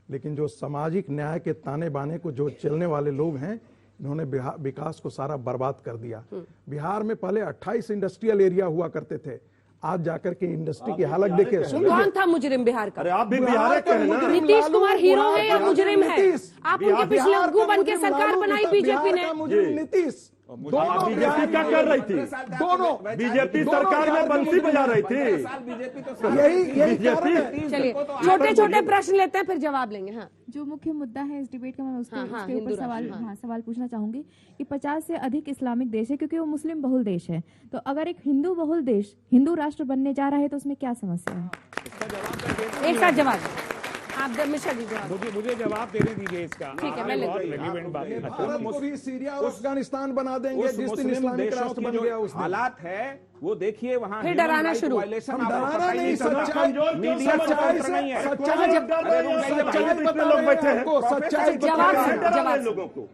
लेकिन जो सामाजिक न्याय के ताने बाने को जो चलने वाले लोग हैं, इन्होंने विकास को सारा बर्बाद कर दिया। बिहार में पहले 28 इंडस्ट्रियल एरिया हुआ करते थे, आज जाकर के इंडस्ट्री की हालत देखिए। कौन था मुजरिम बिहार का? अरे आप भी बिहार के हैं ना? नीतीश कुमार हीरो है या मुजरिम है? आप उनके पिछले बिहार लग्गू का बन के मुजरिम सरकार लालू बनाई था, बीजेपी बिहार ने। का मुजरिम नीतीश। दोनों बीजेपी क्या कर रही थी? दोनों बीजेपी सरकार में बंसी बजा रही थी। यही कारण है। चलिए छोटे छोटे प्रश्न लेते हैं, फिर जवाब लेंगे। हाँ, जो मुख्य मुद्दा है इस डिबेट का, मैं हाँ, उसके हिंदू ऊपर सवाल राष्ट्र, हाँ। सवाल पूछना चाहूंगी कि 50 से अधिक इस्लामिक देश है, क्योंकि वो मुस्लिम बहुल देश है, तो अगर एक हिंदू बहुल देश हिंदू राष्ट्र बनने जा रहा है तो उसमें क्या समस्या है? एक साथ जवाब आप मिश्रा जी जवाब। मुझे जवाब देने दीजिए इसका। ठीक है, मैं लेती बहुत हूँ। रेलिवेंट बात है। भारत को भी सीरिया और अफगानिस्तान बना देंगे उस जिस दिन मुस्लिम इस्लामिक देशों राष्ट्र की बन जो गया उस दिन। हालात है वो देखिए वहाँ फिर डराना शुरू। हम डराना नहीं, सच्चाई मीडिया सच्चाई से नहीं है। से सच्चाई बता लोग बैठे हैं। आपको, सच्चाई जवाब बता से- रहे हैं। जवाब लोगों को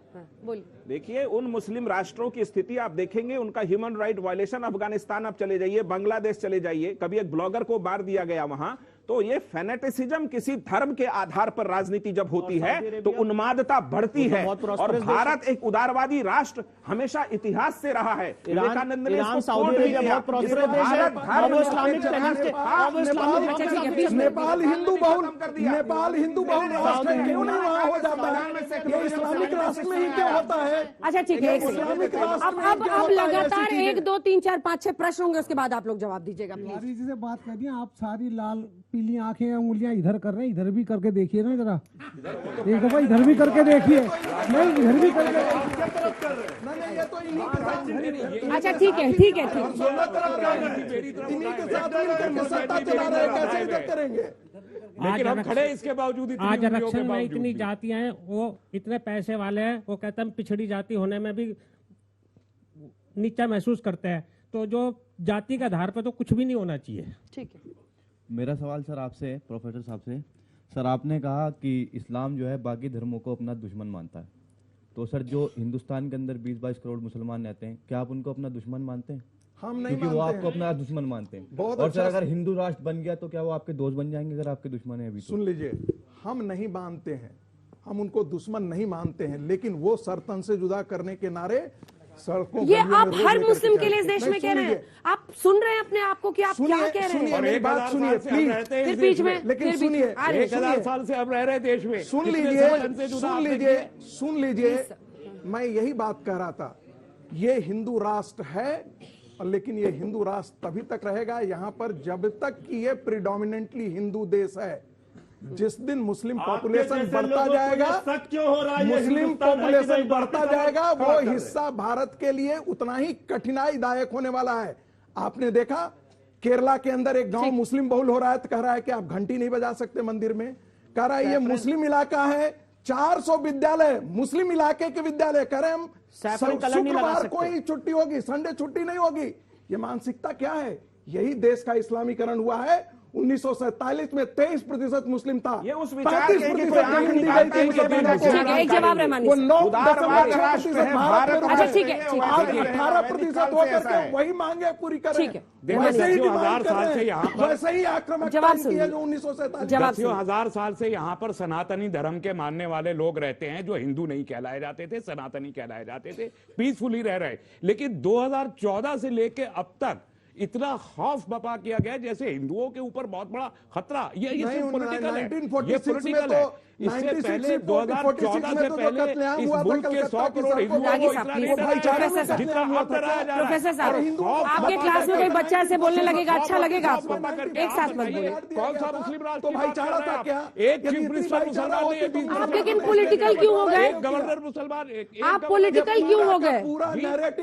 बोलिए। देखिए उन मुस्लिम राष्ट्रों की स्थिति आप देखेंगे, उनका ह्यूमन राइट वायलेशन। अफगानिस्तान आप चले जाइए, बांग्लादेश चले जाइए, कभी एक ब्लॉगर को मार दिया गया वहां। तो ये फेनेटिसिज्म, किसी धर्म के आधार पर राजनीति जब होती है तो उन्मादता बढ़ती है। और भारत एक उदारवादी राष्ट्र हमेशा इतिहास से रहा है। विवेकानंद ने इसको सऊदी कोड भी अरेबिया दिया। बहुत prosperous देश है। भारत धर्म अब इस्लामिक निरपेक्ष टेररिस्ट- राष्ट्र था। अब इस्लामिक- अच्छा, ठीक है, बीच में- नेपाल हिंदू बहुल, नेपाल हिंदू बहुल राष्ट्र है, क्यों नहीं वहाँ हो जाता है? ये इस्लामिक राष्ट्र में ही क्यों होता है? अच्छा ठीक है, एक इस्लामिक सेकंड। राष्ट्र अब में अब क्या अब होता है लगातार ऐसी चीजें? 1 2 3 4 5 6 प्रश्न होंगे, उसके बाद आप लोग जवाब दीजिएगा प्लीज। तिवारी जी से बात कर दी, आप सारी लाल पीली आंखें उंगलियां इधर कर रहे हैं, इधर भी करके देखिए ना जरा, एक दफा इधर भी करके देखिए। नहीं, इधर भी करके नहीं, ये तो इन्हीं के साथ अच्छा ठीक है, ठीक है, ठीक इन्हीं के साथ मिलकर के सत्ता चला रहे हैं, कैसे इधर करेंगे? लेकिन हम खड़े इसके बावजूद इतनी आज उंगलियों के आरक्षण में बावजूद इतनी भी। जातियां हैं, वो इतने पैसे वाले हैं, वो कहते हैं हम पिछड़ी जाति होने में भी नीचा महसूस करते हैं, तो जो जाति के आधार पर तो कुछ भी नहीं होना चाहिए। ठीक है। मेरा सवाल सर आपसे है, प्रोफेसर साहब से। सर आपने कहा कि इस्लाम जो है बाकी धर्मों को अपना दुश्मन मानता है, तो सर जो हिंदुस्तान के अंदर 20-22 करोड़ मुसलमान रहते हैं, क्या आप उनको अपना दुश्मन मानते हैं? हम नहीं क्योंकि वो मानते आपको हैं। अपना दुश्मन मानते हैं। बहुत और सर अच्छा अगर हिंदू राष्ट्र बन गया तो क्या वो आपके दोस्त बन जाएंगे अगर आपके दुश्मन है अभी तो? सुन लीजिए, हम नहीं मानते हैं, हम उनको दुश्मन नहीं मानते हैं, लेकिन वो सरतन से जुदा करने के नारे सड़कों ये आप हर मुस्लिम के लिए इस देश में कह रहे हैं। आप सुन रहे हैं अपने आप को कि आप क्या कह रहे हैं? मेरी बात सुनिए प्लीज, फिर बीच में, लेकिन सुनिए, 1000 साल से हम रह रहे देश में, सुन लीजिए, मैं यही बात कह रहा था। ये हिंदू राष्ट्र है, लेकिन ये हिंदू राष्ट्र तभी तक रहेगा यहाँ पर जब तक कि ये प्रिडोमिनेंटली हिंदू देश है। जिस दिन मुस्लिम पॉपुलेशन बढ़ता जाएगा, मुस्लिम पॉपुलेशन बढ़ता जाएगा, वो हिस्सा भारत के लिए उतना ही कठिनाईदायक होने वाला है। आपने देखा केरला के अंदर एक गांव मुस्लिम बहुल हो रहा है, तो कह रहा है कि आप घंटी नहीं बजा सकते मंदिर में। कह रहा है ये मुस्लिम इलाका है, 400 विद्यालय मुस्लिम इलाके के विद्यालय, कह रहे हम शुक्रवार को ही छुट्टी होगी, संडे छुट्टी नहीं होगी। ये मानसिकता क्या है? यही देश का इस्लामीकरण हुआ है। 1947 में 23% मुस्लिम था, ये उस विचार के कि कोई आंख निकालते हैं कि एक जवाब रहमानी वो 9.6% भारत में, अच्छा ठीक है, आज 18% होकर के वही मांगे पूरी करें। वैसे ही 1000 साल से यहाँ पर, वैसे ही आक्रामकता की है जो 1947। 1000 साल से यहाँ पर सनातनी धर्म के मानने वाले लोग रहते हैं, जो हिंदू नहीं कहलाए जाते थे, सनातनी कहलाए जाते थे, पीसफुली रह रहे। लेकिन 2014 से लेके अब तक इतना खौफ बपा किया गया जैसे हिंदुओं के ऊपर बहुत बड़ा खतरा। ये सिर्फ पॉलिटिकल है, ये पॉलिटिकल है। इससे पहले 2014 से पहले इस मुल्क के 100 करोड़ हिंदुओं को इतना नहीं डराया जितना अब डराया जा रहा है। प्रोफेसर साहब, आपके क्लास में कोई बच्चा ऐसे बोलने लगेगा, अच्छा लगेगा आपको? एक साथ मत बोलिए। कौन सा मुस्लिम राष्ट्र तो भाईचारा था क्या? एक चीफ मिनिस्टर मुसलमान नहीं, आप लेकिन पॉलिटिकल क्यों हो गए? एक गवर्नर मुसलमान, आप पॉलिटिकल क्यों हो गए?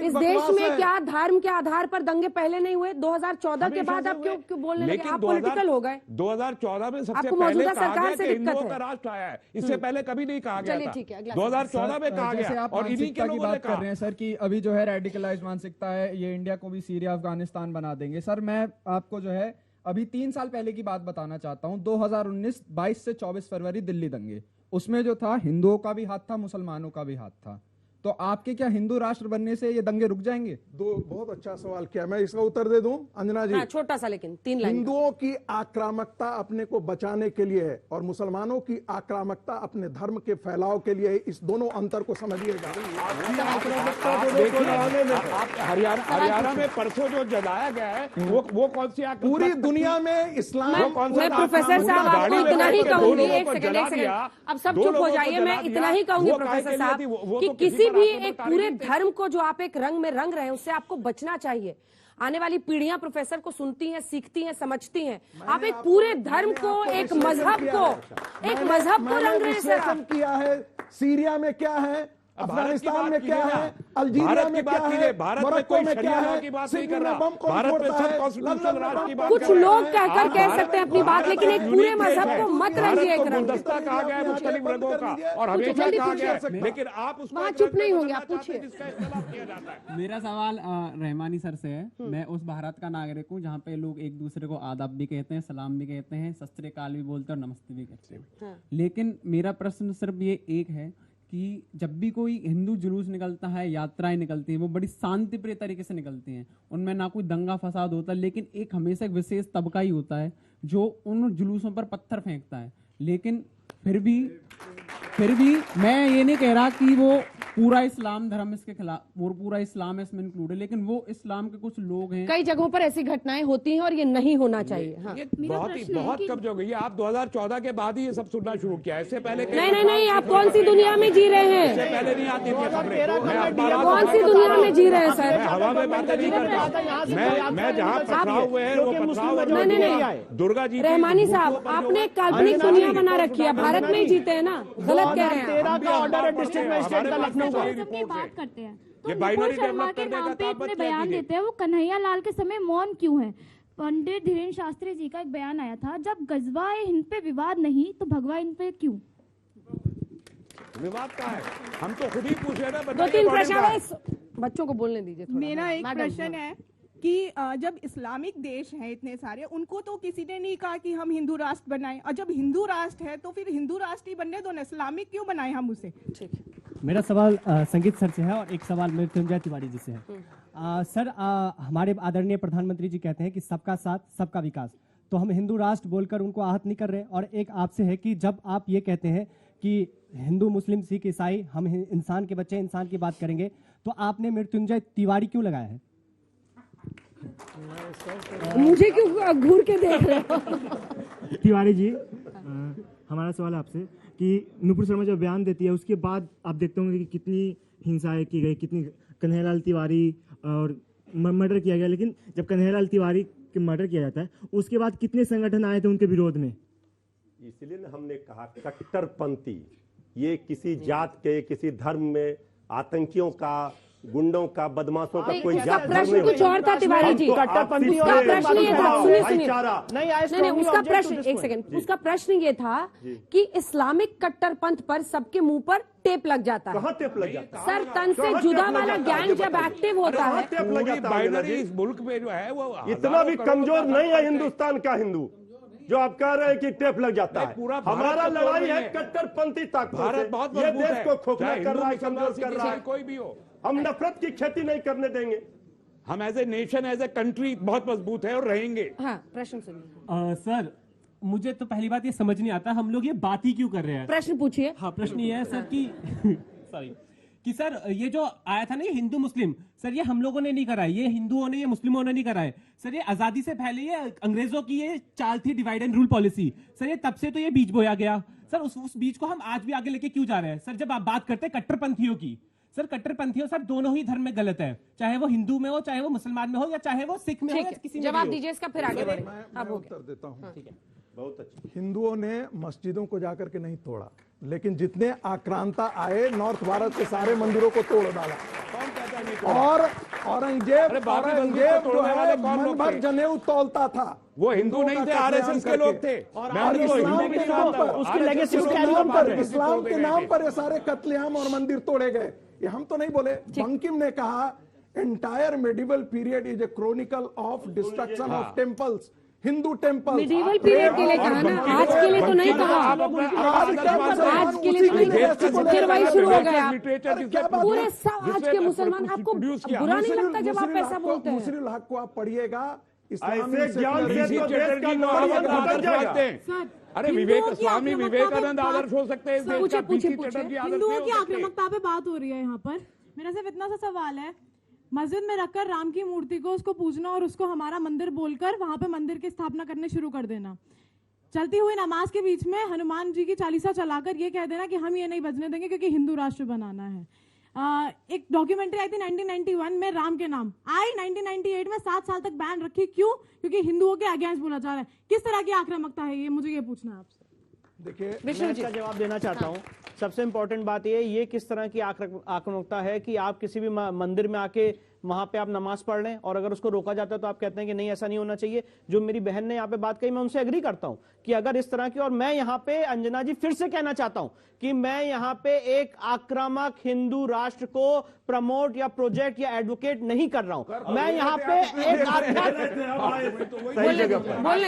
इस देश में क्या धर्म के आधार पर दंगे पहले नहीं हुए? 2014 के बाद आप क्यों बोलने लगे? आप पॉलिटिकल हो गए। 2014 में सबसे आपको पहले मौजूदा कहा सरकार गया से कि दिक्कत हिंदुओं है। का राष्ट्र आया है, इससे पहले कभी नहीं कहा गया चलिए था। ठीक है, अगला 2014 में कहा जैसे गया आप और इन्हीं के मानसिकता की लोगों ने बात कर रहे हैं सर कि अभी जो है रेडिकलाइज मानसिकता है, ये इंडिया को भी सीरिया अफगानिस्तान बना देंगे। सर मैं आपको जो है अभी 3 साल पहले की बात बताना चाहता हूँ। 2019 22 से 24 फरवरी दिल्ली दंगे, उसमें जो था हिंदुओं का भी हाथ था, मुसलमानों का भी हाथ था। तो आपके क्या हिंदू राष्ट्र बनने से ये दंगे रुक जाएंगे? बहुत अच्छा सवाल किया, मैं इसका उत्तर दे दूं अंजना जी। छोटा सा लेकिन 3 लाइन। हिंदुओं की आक्रामकता अपने को बचाने के लिए है और मुसलमानों की आक्रामकता अपने धर्म के फैलाव के लिए है। इस दोनों अंतर को समझिएगा। हरियाणा में परसों जो जलाया गया है वो कौन सी पूरी दुनिया में इस्लाम। मैं प्रोफेसर साहब आपको इतना ही कहूंगी, एक सेकंड, अब सब चुप हो जाइए। मैं इतना ही कहूंगी प्रोफेसर साहब कि किसी भी एक पूरे धर्म को जो आप एक रंग में रंग रहे हैं उससे आपको बचना चाहिए। आने वाली पीढ़ियां प्रोफेसर को सुनती हैं, सीखती हैं, समझती हैं। आप एक पूरे धर्म को, एक मजहब को रंग रहे हैं सर। किया है सीरिया में क्या है, अफगानिस्तान में क्या है, अल्जीरिया में क्या है, मोरक्को में क्या है, सिक्किम में बम कौन फोड़ता है, लंदन में बम कौन। कुछ लोग कहकर कह सकते हैं अपनी बात, लेकिन एक पूरे मजहब को मत रंगिए एक रंग। गुलदस्ता कहा गया है मुख्तलिफ रंगों का और हमेशा कहा गया है, लेकिन आप उसको वहाँ चुप नहीं होंगे, आप पूछिए। मेरा सवाल रहमानी सर से है। मैं उस भारत का नागरिक हूँ जहाँ पे लोग एक दूसरे को आदाब भी कहते हैं, सलाम भी कहते हैं, सत श्री अकाल भी बोलते हैं और नमस्ते भी कहते हैं। लेकिन मेरा प्रश्न सिर्फ ये एक है कि जब भी कोई हिंदू जुलूस निकलता है, यात्राएं निकलती हैं, वो बड़ी शांतिप्रिय तरीके से निकलती हैं, उनमें ना कोई दंगा फसाद होता, लेकिन एक हमेशा एक विशेष तबका ही होता है जो उन जुलूसों पर पत्थर फेंकता है। लेकिन फिर भी मैं ये नहीं कह रहा कि वो पूरा इस्लाम धर्म इसके खिलाफ, वो पूरा इस्लाम इसमें इंक्लूड है, लेकिन वो इस्लाम के कुछ लोग हैं। कई जगहों पर ऐसी घटनाएं होती हैं और ये नहीं होना चाहिए। हाँ। बहुत कब्ज हो गई है। आप 2014 के बाद ही ये सब सुनना शुरू किया, इससे पहले नहीं, आप कौन सी दुनिया में जी रहे हैं? इससे पहले नहीं आती थी खबरें। कौन सी दुनिया में जी रहे हैं सर? हवा में बातें नहीं करता मैं जहाँ पथराव हुए हैं वो पथराव दुर्गा जी। रहमानी साहब, आपने एक काल्पनिक दुनिया बना रखी है, भारत में ही जीते हैं ना, गलत कह रहे हैं। बात करते हैं तो मुकुल शर्मा के नाम पे इतने बयान देते हैं, वो कन्हैया लाल के समय मौन क्यों है? पंडित धीरेन्द्र शास्त्री जी का एक बयान आया था, जब गजवाए हिंद पे विवाद नहीं तो भगवा हिंद पे क्यों? विवाद का है, हम तो खुद ही पूछ रहे हैं। 2-3 प्रश्न बच्चों को बोलने दीजिए। मेरा एक प्रश्न है कि जब इस्लामिक देश हैं इतने सारे, उनको तो किसी ने नहीं कहा कि हम हिंदू राष्ट्र बनाएं, और जब हिंदू राष्ट्र है तो फिर हिंदू राष्ट्र ही बनने दो ना, इस्लामिक क्यों बनाएं हम उसे? ठीक है। मेरा सवाल संगीत सर से है और एक सवाल मृत्युंजय तिवारी जी से है। सर हमारे आदरणीय प्रधानमंत्री जी कहते हैं कि सबका साथ सबका विकास, तो हम हिंदू राष्ट्र बोलकर उनको आहत नहीं कर रहे। और एक आपसे है कि जब आप ये कहते हैं कि हिंदू मुस्लिम सिख ईसाई हम इंसान के बच्चे इंसान की बात करेंगे, तो आपने मृत्युंजय तिवारी क्यों लगाया है? मुझे क्यों घूर के देख रहे हो? तिवारी जी, हमारा सवाल आपसे कि नुपुर शर्मा जब बयान देती है उसके बाद आप देखते होंगे कि कितनी हिंसाएं की गई, कितनी कन्हैयालाल तिवारी और मर्डर किया गया, लेकिन जब कन्हैयालाल तिवारी के मर्डर किया जाता है उसके बाद कितने संगठन आए थे उनके विरोध में? इसलिए ना हमने कहा कट्टरपंथी, ये किसी जात के, किसी धर्म में आतंकियों का, गुंडों का, बदमाशों का कोई जात प्रश्न कुछ और था तिवारी जी। कट्टरपंथी उसका प्रश्न ये था, सुनिए नहीं, उसका प्रश्न, एक सेकंड, उसका प्रश्न ये था कि इस्लामिक कट्टरपंथ पर सबके मुंह पर टेप लग जाता है। कहाँ टेप लग जाता है? सर, तन से जुदा वाला गैंग जब एक्टिव होता है, पूरी बाइनरी इस मुल्क में जो है वो इतना भी कमजोर नहीं है हिंदुस्तान का हिंदू जो आप कह रहे हैं कि टेप लग जाता है। हमारा लड़ाई है कट्टरपंथी ताकतों से। ये देश को खोखला कर रहा है, कमजोर कर रहा है। कोई भी हो, हम नफरत की खेती नहीं करने देंगे। हम as a nation, as a country बहुत मजबूत है और रहेंगे। हाँ, प्रश्न सुनिए। सर, मुझे तो पहली बात ये समझ नहीं आता हम लोग ये बात ही क्यों कर रहे हैं। प्रश्न पूछिए। हाँ, प्रश्न ये है सर कि सॉरी कि सर ये जो आया था ना ये हिंदू मुस्लिम, सर ये हम लोगों ने नहीं करा है, ये हिंदुओं ने, ये मुस्लिमों ने नहीं करा है सर। ये आजादी से पहले ये अंग्रेजों की ये चाल थी, divide and rule policy sir. ये तब से तो ये बीज बोया गया सर। उस बीज को हम आज भी आगे लेके क्यों जा रहे हैं सर? जब आप बात करते हैं कट्टरपंथियों की, सर कट्टरपंथियों सर दोनों ही धर्म में गलत है, चाहे वो हिंदू में हो, चाहे वो मुसलमान में हो, या चाहे वो सिख में हो, या किसी में जवाब दीजिए इसका, फिर आगे बढ़े। मैं उत्तर देता हूँ। ठीक है, बहुत अच्छा। हिंदुओं ने मस्जिदों को जाकर के नहीं तोड़ा, लेकिन जितने आक्रांता आए नॉर्थ भारत के सारे मंदिरों को तोड़ डाला। और औरंगजेब जो है मन भर जनेऊ तोलता था। वो हिंदू नहीं थे, आरएसएस के लोग थे। और इस्लाम के नाम पर ये सारे कत्लेआम और मंदिर तोड़े गए। ये हम तो नहीं बोले, बंकिम ने कहा entire medieval period is a chronicle of destruction of temples, Hindu temple. Medieval period के लिए कहा ना, आज के लिए तो नहीं कहा। आज के लिए तो नहीं कहा, फिर वही शुरू हो गया। पूरे आज के मुसलमान आपको बुरा नहीं लगता जब आप ऐसा बोलते हैं? मुस्लिम हक को आप पढ़िएगा, अरे विवेक, स्वामी विवेकानंद आदर्श हो सकते हैं। हिंदुओं की आक्रामकता पे बात हो रही है यहाँ पर। मेरा सिर्फ इतना सा सवाल है, मस्जिद में रखकर राम की मूर्ति को उसको पूजना और उसको हमारा मंदिर बोलकर वहां पे मंदिर की स्थापना करने शुरू कर देना, चलती हुई नमाज के बीच में हनुमान जी की चालीसा चलाकर ये कह देना कि हम ये नहीं बजने देंगे क्योंकि हिंदू राष्ट्र बनाना है। एक डॉक्यूमेंट्री आई थी 1991 में राम के नाम आई, 1998 में 7 साल तक बैन रखी। क्यों? क्योंकि हिंदुओं के अगेंस्ट बोला जा रहा है। किस तरह की आक्रामकता है ये, मुझे ये पूछना है आपसे। देखिए, मैं इसका जवाब देना चाहता हूं। सबसे इंपॉर्टेंट बात ये किस तरह की आक्रामकता है कि आप किसी भी मंदिर में आके वहां पे आप नमाज पढ़ लें और अगर उसको रोका जाता है तो आप कहते हैं कि नहीं ऐसा नहीं होना चाहिए। जो मेरी बहन ने यहाँ पे बात कही, मैं उनसे एग्री करता हूं कि अगर इस तरह की, और मैं यहाँ पे अंजना जी फिर से कहना चाहता हूं कि मैं यहाँ पे एक आक्रामक हिंदू राष्ट्र को प्रमोट या प्रोजेक्ट या एडवोकेट नहीं कर रहा हूं। मैं यहाँ पे एक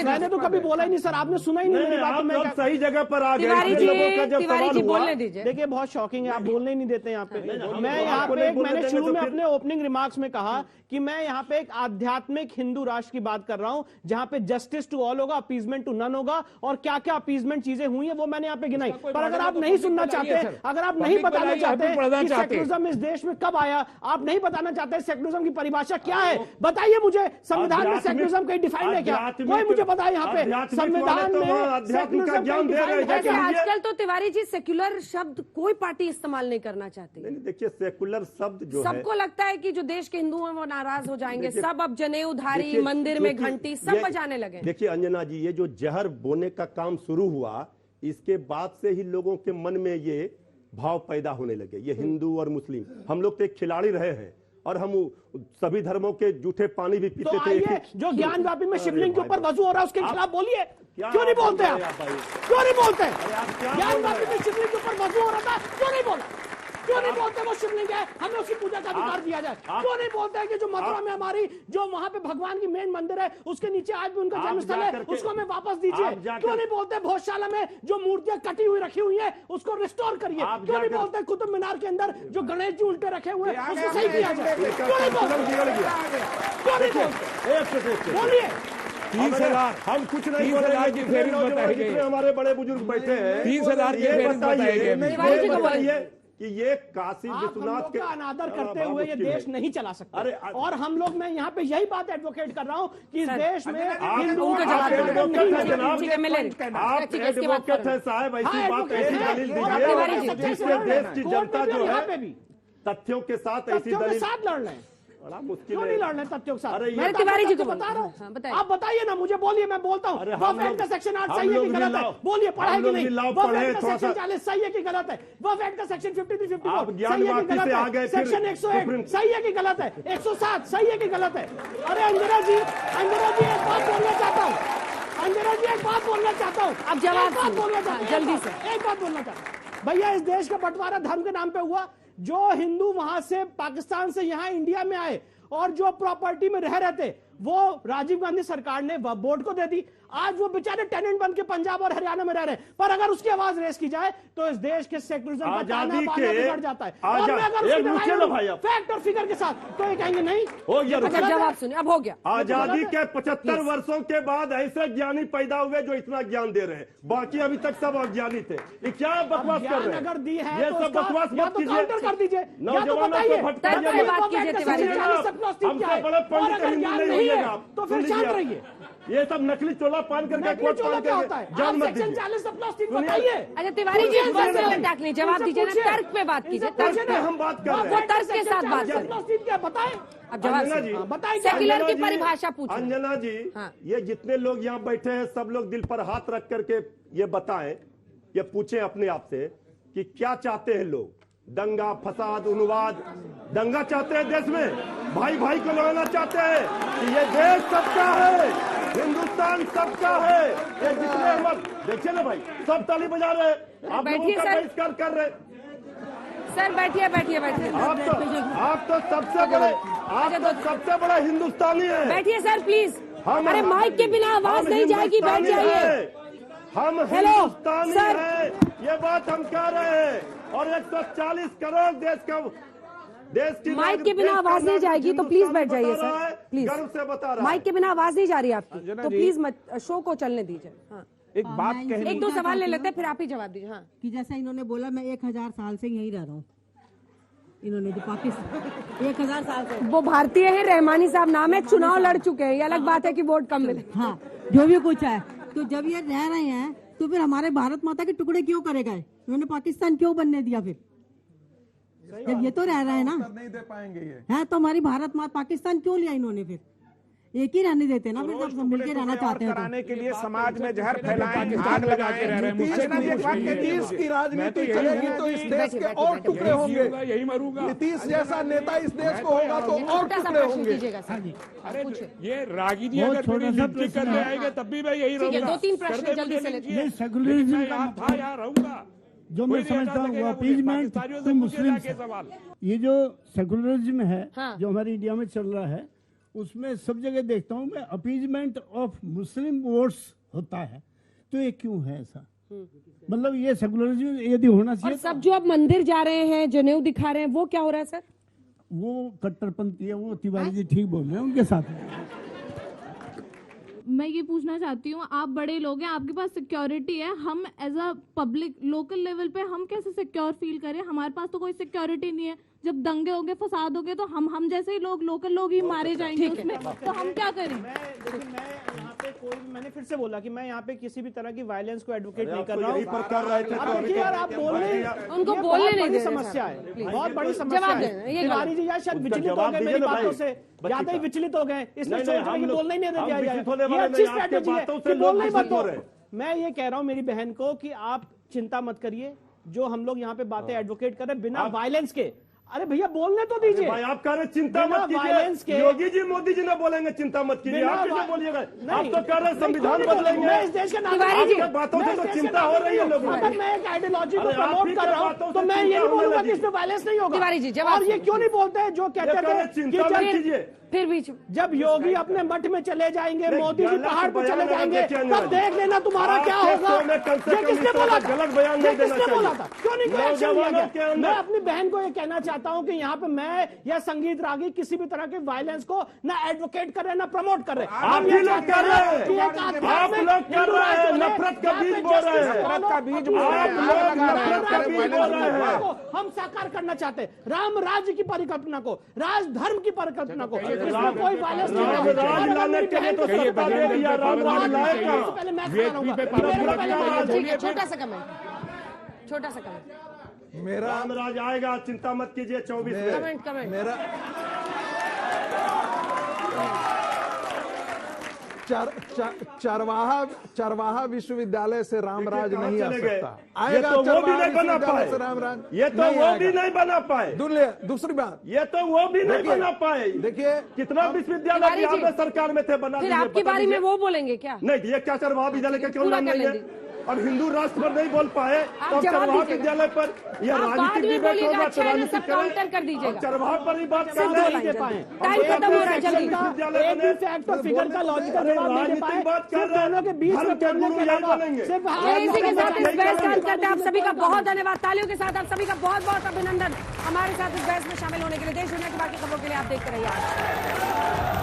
मैंने तो कभी बोला ही नहीं सर, आपने सुना ही नहीं मेरी बात। मैं सही जगह पर आ गए। तिवारी जी बोलने दीजिए। देखिए, बहुत शॉकिंग है, आप बोलने ही नहीं देते यहाँ पे। मैं यहाँ पे मैंने शुरू में अपने ओपनिंग रिमार्क्स में कहा कि मैं यहाँ पे एक आध्यात्मिक हिंदू राष्ट्र की बात कर रहा हूं जहां पे जस्टिस टू ऑल होगा, अपीजमेंट टू नन होगा, और क्या क्या अपीजमेंट चीजें हुई हैं वो मैंने यहाँ पे गिनाई। पर अगर आप नहीं सुनना चाहते, अगर आप नहीं बताना चाहते कि सेक्युलरिज्म इस देश में कब आया, आप नहीं बताना चाहते सेक्युलरिज्म की परिभाषा क्या है, बताइए मुझे। संविधान में सेक्युलरिज्म कहीं डिफाइंड है क्या? कोई मुझे बताए यहाँ पे संविधान में सेक्युलरिज्म कहीं डिफाइंड है क्या? आजकल तो तिवारी जी सेक्युलर शब्द कोई पार्टी इस्तेमाल नहीं करना चाहती। देखिए, सेक्युलर शब्द जो सबको लगता है कि जो देश के हिंदू हैं वो नाराज हो जाएंगे। सब अब जनेऊधारी, मंदिर में घंटी सब बजाने लगे। देखिए अंजना जी, ये जो जहर बोने का काम शुरू हुआ, इसके बाद से ही लोगों के मन में ये भाव पैदा होने लगे। ये हिंदू और मुस्लिम, हम लोग तो एक खिलाड़ी रहे हैं और हम सभी धर्मों के जूठे पानी भी पीते थे। जो ज्ञानव्यापी में शिवलिंग के ऊपर वजू हो रहा है उसके खिलाफ बोलिए। क्यों नहीं बोलते आप? क्यों नहीं बोलते? ज्ञानव्यापी में शिवलिंग के ऊपर वजू हो रहा था, क्यों नहीं बोला? क्यों नहीं बोलते वो शिवलिंग है, हमें उसकी पूजा का अधिकार दिया जाए? क्यों नहीं बोलते हैं कि जो मथुरा में हमारी जो वहां पे भगवान की मेन मंदिर है उसके नीचे आज भी उनका जन्मस्थल है, उसको हमें वापस दीजिए? क्यों नहीं बोलते भोजशाला में जो मूर्तियां कटी हुई रखी हुई है उसको रिस्टोर करिए? क्यों नहीं बोलते कुतुब मीनार के अंदर जो गणेश जी उल्टे रखे हुए हैं उसको सही किया जाए? क्यों नहीं बोलते? बोलिए। 30,000 हम कुछ नहीं बोलेंगे। जितने हमारे बड़े बुजुर्ग बैठे हैं 30,000 बताइए कि ये काशी विश्वनाथ के अनादर करते हुए ये देश नहीं चला सकते। अरे और हम लोग, मैं यहाँ पे यही बात एडवोकेट कर रहा हूँ कि इस देश में आप एडवोकेट है साहब, ऐसी बात ऐसी दलील दीजिए जिससे देश की जनता जो है तथ्यों के साथ ऐसी दलील साथ लड़ रहे हैं। बड़ा मुश्किल नहीं लड़ने तथ्यों के साथ। मैं तिवारी जी को बता रहा हूँ, आप बताइए ना, मुझे बोलिए, मैं बोलता हूँ। वफ़ एक्ट का सेक्शन 8 सही है कि गलत है? बोलिए, पढ़ा है कि नहीं? वफ़ एक्ट का सेक्शन 40 सही है कि गलत है? वफ़ एक्ट का सेक्शन 53-54 सही है कि गलत है? सेक्शन 101 सही है कि गलत है? 107 सही है कि गलत है? अरे अंजना जी एक बात बोलना चाहता हूँ, अंजना जी एक बात बोलना चाहता हूँ, अब जवाब बोलना चाहता हूँ, जल्दी से एक बात बोलना चाहता हूँ। भैया, इस देश का बंटवारा धर्म के नाम पे हुआ। जो हिंदू वहां से पाकिस्तान से यहाँ इंडिया में आए और जो प्रॉपर्टी में रह रहे थे, वो राजीव गांधी सरकार ने बोर्ड को दे दी। आज वो बेचारे टेनेंट बन के पंजाब और हरियाणा में रह रहे हैं, पर अगर उसकी आवाज रेस की जाए तो इस देश के सेक्युलरिज्म का ताना बाना बिगड़ जाता है। और मैं अगर फैक्ट और फिगर के साथ तो ये कहेंगे नहीं। जवाब सुनिए, अब हो गया। आजादी के 75 वर्षों के बाद ऐसे ज्ञानी पैदा हुए जो इतना ज्ञान दे रहे हैं, बाकी अभी तक सब अज्ञानी थे। ये क्या बकवास कर रहे हैं? अगर दी है ये सब बकवास मत कीजिए, कर दीजिए, नौजवानों को भटकाइए। हमसे बड़े पंडित हिंदू नहीं होइएगा आप, तो फिर शांत रहिए। ये सब नकली चोला पान करके कोट पान करके जान मत दीजिए। अच्छा तिवारी जी, जवाब दीजिए ना, तर्क पे बात कीजिए। तर्क पे हम बात कर रहे हैं, वो तर्क के साथ बात करें। अब जवाब बताइए, सेक्युलर की परिभाषा पूछिए। अंजना जी, ये जितने लोग यहाँ बैठे हैं सब लोग दिल पर हाथ रख करके ये बताएं, ये पूछें अपने आप से कि क्या चाहते हैं लोग? दंगा, फसाद, उन्माद? दंगा चाहते हैं देश में? भाई भाई को लड़ाना चाहते हैं कि ये देश सबका है, हिंदुस्तान सबका है? ये जितने हम देखिए ना भाई, सब ताली बजा रहे हैं, आप लोगों का बहिष्कार कर रहे हैं। सर बैठिए बैठिए बैठिए। आप तो सबसे बड़े, आप तो सबसे बड़ा हिंदुस्तानी है। बैठिए सर प्लीज। अरे माइक के बिना आवाज नहीं जाएगी, बैठ जाइए। हम हिंदुस्तानी हैं, ये बात हम कह रहे हैं। और 140 करोड़ देश की माइक के बिना आवाज नहीं जाएगी, तो प्लीज बैठ जाइए सर, प्लीज। गर्व से बता रहा है, माइक के बिना आवाज नहीं जा रही आपकी, तो प्लीज शो को चलने दीजिए। हाँ, एक बात कहनी, एक दो सवाल ले लेते हैं, फिर आप ही जवाब दीजिए। हाँ, कि जैसा इन्होंने बोला, मैं 1000 साल से यहीं रह रहा हूँ। इन्होंने जो पाकिस्तान 1000 साल से, वो भारतीय है, रहमानी साहब नाम है, चुनाव लड़ चुके हैं, ये अलग बात है कि वोट कम मिले। हाँ, जो भी कुछ है, तो जब ये रह रहे हैं तो फिर हमारे भारत माता के टुकड़े क्यों करे गए? इन्होंने पाकिस्तान क्यों बनने दिया? फिर जब ये तो रह रहा है ना, नहीं दे पाएंगे ये है, तो हमारी भारत माता पाकिस्तान क्यों लिया इन्होंने? फिर एक ही रहने देते ना, फिर सब मिलके रहना चाहते हैं। कराने के लिए समाज में जहर फैलाएं, आग लगा के रह रहे हैं। नीतीश की राजनीति चलेगी तो इस देश के और टुकड़े होंगे। यही मरूंगा। नीतीश जैसा नेता इस देश को होगा तो और टुकड़े होंगे। अरे ये रागी जी अगर थोड़ी लिप्टी करने आएंगे तब भी मैं यही रहूंगा। 2-3 प्रश्न जल्दी से ये सेकुलरिज्म था, यहाँ रहूंगा। जो मैं समझता हूँ वो अपीजमेंट टू मुस्लिम। ये जो सेकुलरिज्म है, जो हमारे इंडिया में चल रहा है, उसमें सब जगह देखता हूँ मैं अपीजमेंट ऑफ मुस्लिम वोट्स होता है। तो ये क्यों है ऐसा? मतलब ये सेकुलरिज्म यदि होना चाहिए। और सब जो अब मंदिर जा रहे हैं, जनेऊ दिखा रहे हैं, वो क्या हो रहा है सर? वो कट्टरपंथी है, वो तिवारी जी ठीक बोल रहे हैं, उनके साथ। मैं ये पूछना चाहती हूँ, आप बड़े लोग हैं, आपके पास सिक्योरिटी है, हम as a public local level पे हम कैसे सिक्योर फील करें? हमारे पास तो कोई सिक्योरिटी नहीं है। जब दंगे होंगे, फसाद होंगे, तो हम जैसे ही लोग, लोकल लोग ही मारे जाएंगे उसमें, तो हम क्या करें? मैंने फिर से बोला कि मैं यहाँ पे किसी भी तरह की वायलेंस को एडवोकेट नहीं कर रहा हूँ। आप उनको बोलने नहीं दे रहे। समस्या है, बहुत बड़ी समस्या है। तिवारी जी यार शायद विचलित हो गए मेरी बातों से, ज्यादा ही विचलित हो गए, इसलिए बोलना ही नहीं दे दिया। ये अच्छी स्ट्रैटेजी है कि बोलना ही मत दो। मैं ये कह रहा हूँ मेरी बहन को कि आप चिंता मत करिए, जो हम लोग यहाँ पे बातें एडवोकेट कर रहे हैं बिना वायलेंस के। अरे भैया बोलने तो दीजिए। भाई आप कह रहे चिंता मत कीजिए, योगी जी मोदी जी ने बोलेंगे चिंता मत कीजिए, आप कैसे बोलिएगा? आप तो कह रहे संविधान बदलेंगे। इस देश के नागरिक बातों से तो चिंता हो रही है लोगों को। अगर मैं एक आइडियोलॉजी को प्रमोट कर रहा हूँ तो मैं ये नहीं बोलूंगा कि इसमें वायलेंस नहीं होगा। तिवारी जी और ये क्यों नहीं बोलते हैं जो कहते थे चिंता मत कीजिए, फिर भी जब योगी अपने मठ में चले जाएंगे, मोदी जी पहाड़ पर चले जाएंगे, तब देख लेना तुम्हारा क्या होगा। ये किसने बोला था? गलत बयान नहीं देना चाहिए। क्यों नहीं नागरिक को एक्शन लिया गया। मैं अपनी बहन को ये कहना चाहता हूं कि यहाँ पे मैं या संगीत रागी किसी भी तरह के वायलेंस को ना एडवोकेट कर रहे ना प्रमोट कर रहे। आप ही लोग कर रहे हैं, आप लोग कर रहे हैं, नफरत का बीज बो रहे हैं, नफरत का बीज बो आप लोग नफरत का बीज बो रहे हैं। हम साकार करना चाहते हैं राम राज्य की परिकल्पना को, राज धर्म की परिकल्पना को, इसमें कोई वायलेंस नहीं है। राज लाने के लिए तो सत्ता दे दिया, राम राज लाएगा। पहले मैं खड़ा रहूंगा। ठीक है, छोटा सा कमेंट, छोटा सा कमेंट। मेरा राम राज आएगा, चिंता मत कीजिए। 24 में कमेंट मेरा चरवाहा विश्वविद्यालय से रामराज नहीं आ सकता। आएगा तो वो भी नहीं बना पाए, ये तो वो भी नहीं बना पाए। दूसरी बात, ये तो वो भी नहीं बना पाए। देखिए कितना विश्वविद्यालय बिहार में सरकार में थे बना। फिर आपकी बारी में वो बोलेंगे क्या? नहीं, ये क्या चरवाहा विद्यालय का क्यों नाम नहीं है? अब हिंदू राष्ट्र पर नहीं बोल पाए तो चरवाहा विद्यालय पर यह राजनीतिक डिबेट होगा, राजनीतिक काउंटर कर दीजिएगा। चरवाहा पर ही बात कर रहे हैं। टाइम खत्म हो रहा है, जल्दी। एक भी फैक्ट और फिगर का लॉजिकल जवाब नहीं दे पाए। बात कर रहे हैं के बीच में करने के अलावा सिर्फ इसी के साथ इस बहस का अंत करते हैं। आप सभी का बहुत धन्यवाद, तालियों के साथ आप सभी का बहुत बहुत अभिनंदन हमारे साथ इस बहस में शामिल होने के लिए। देश दुनिया की बाकी खबरों के लिए आप देखते रहिए।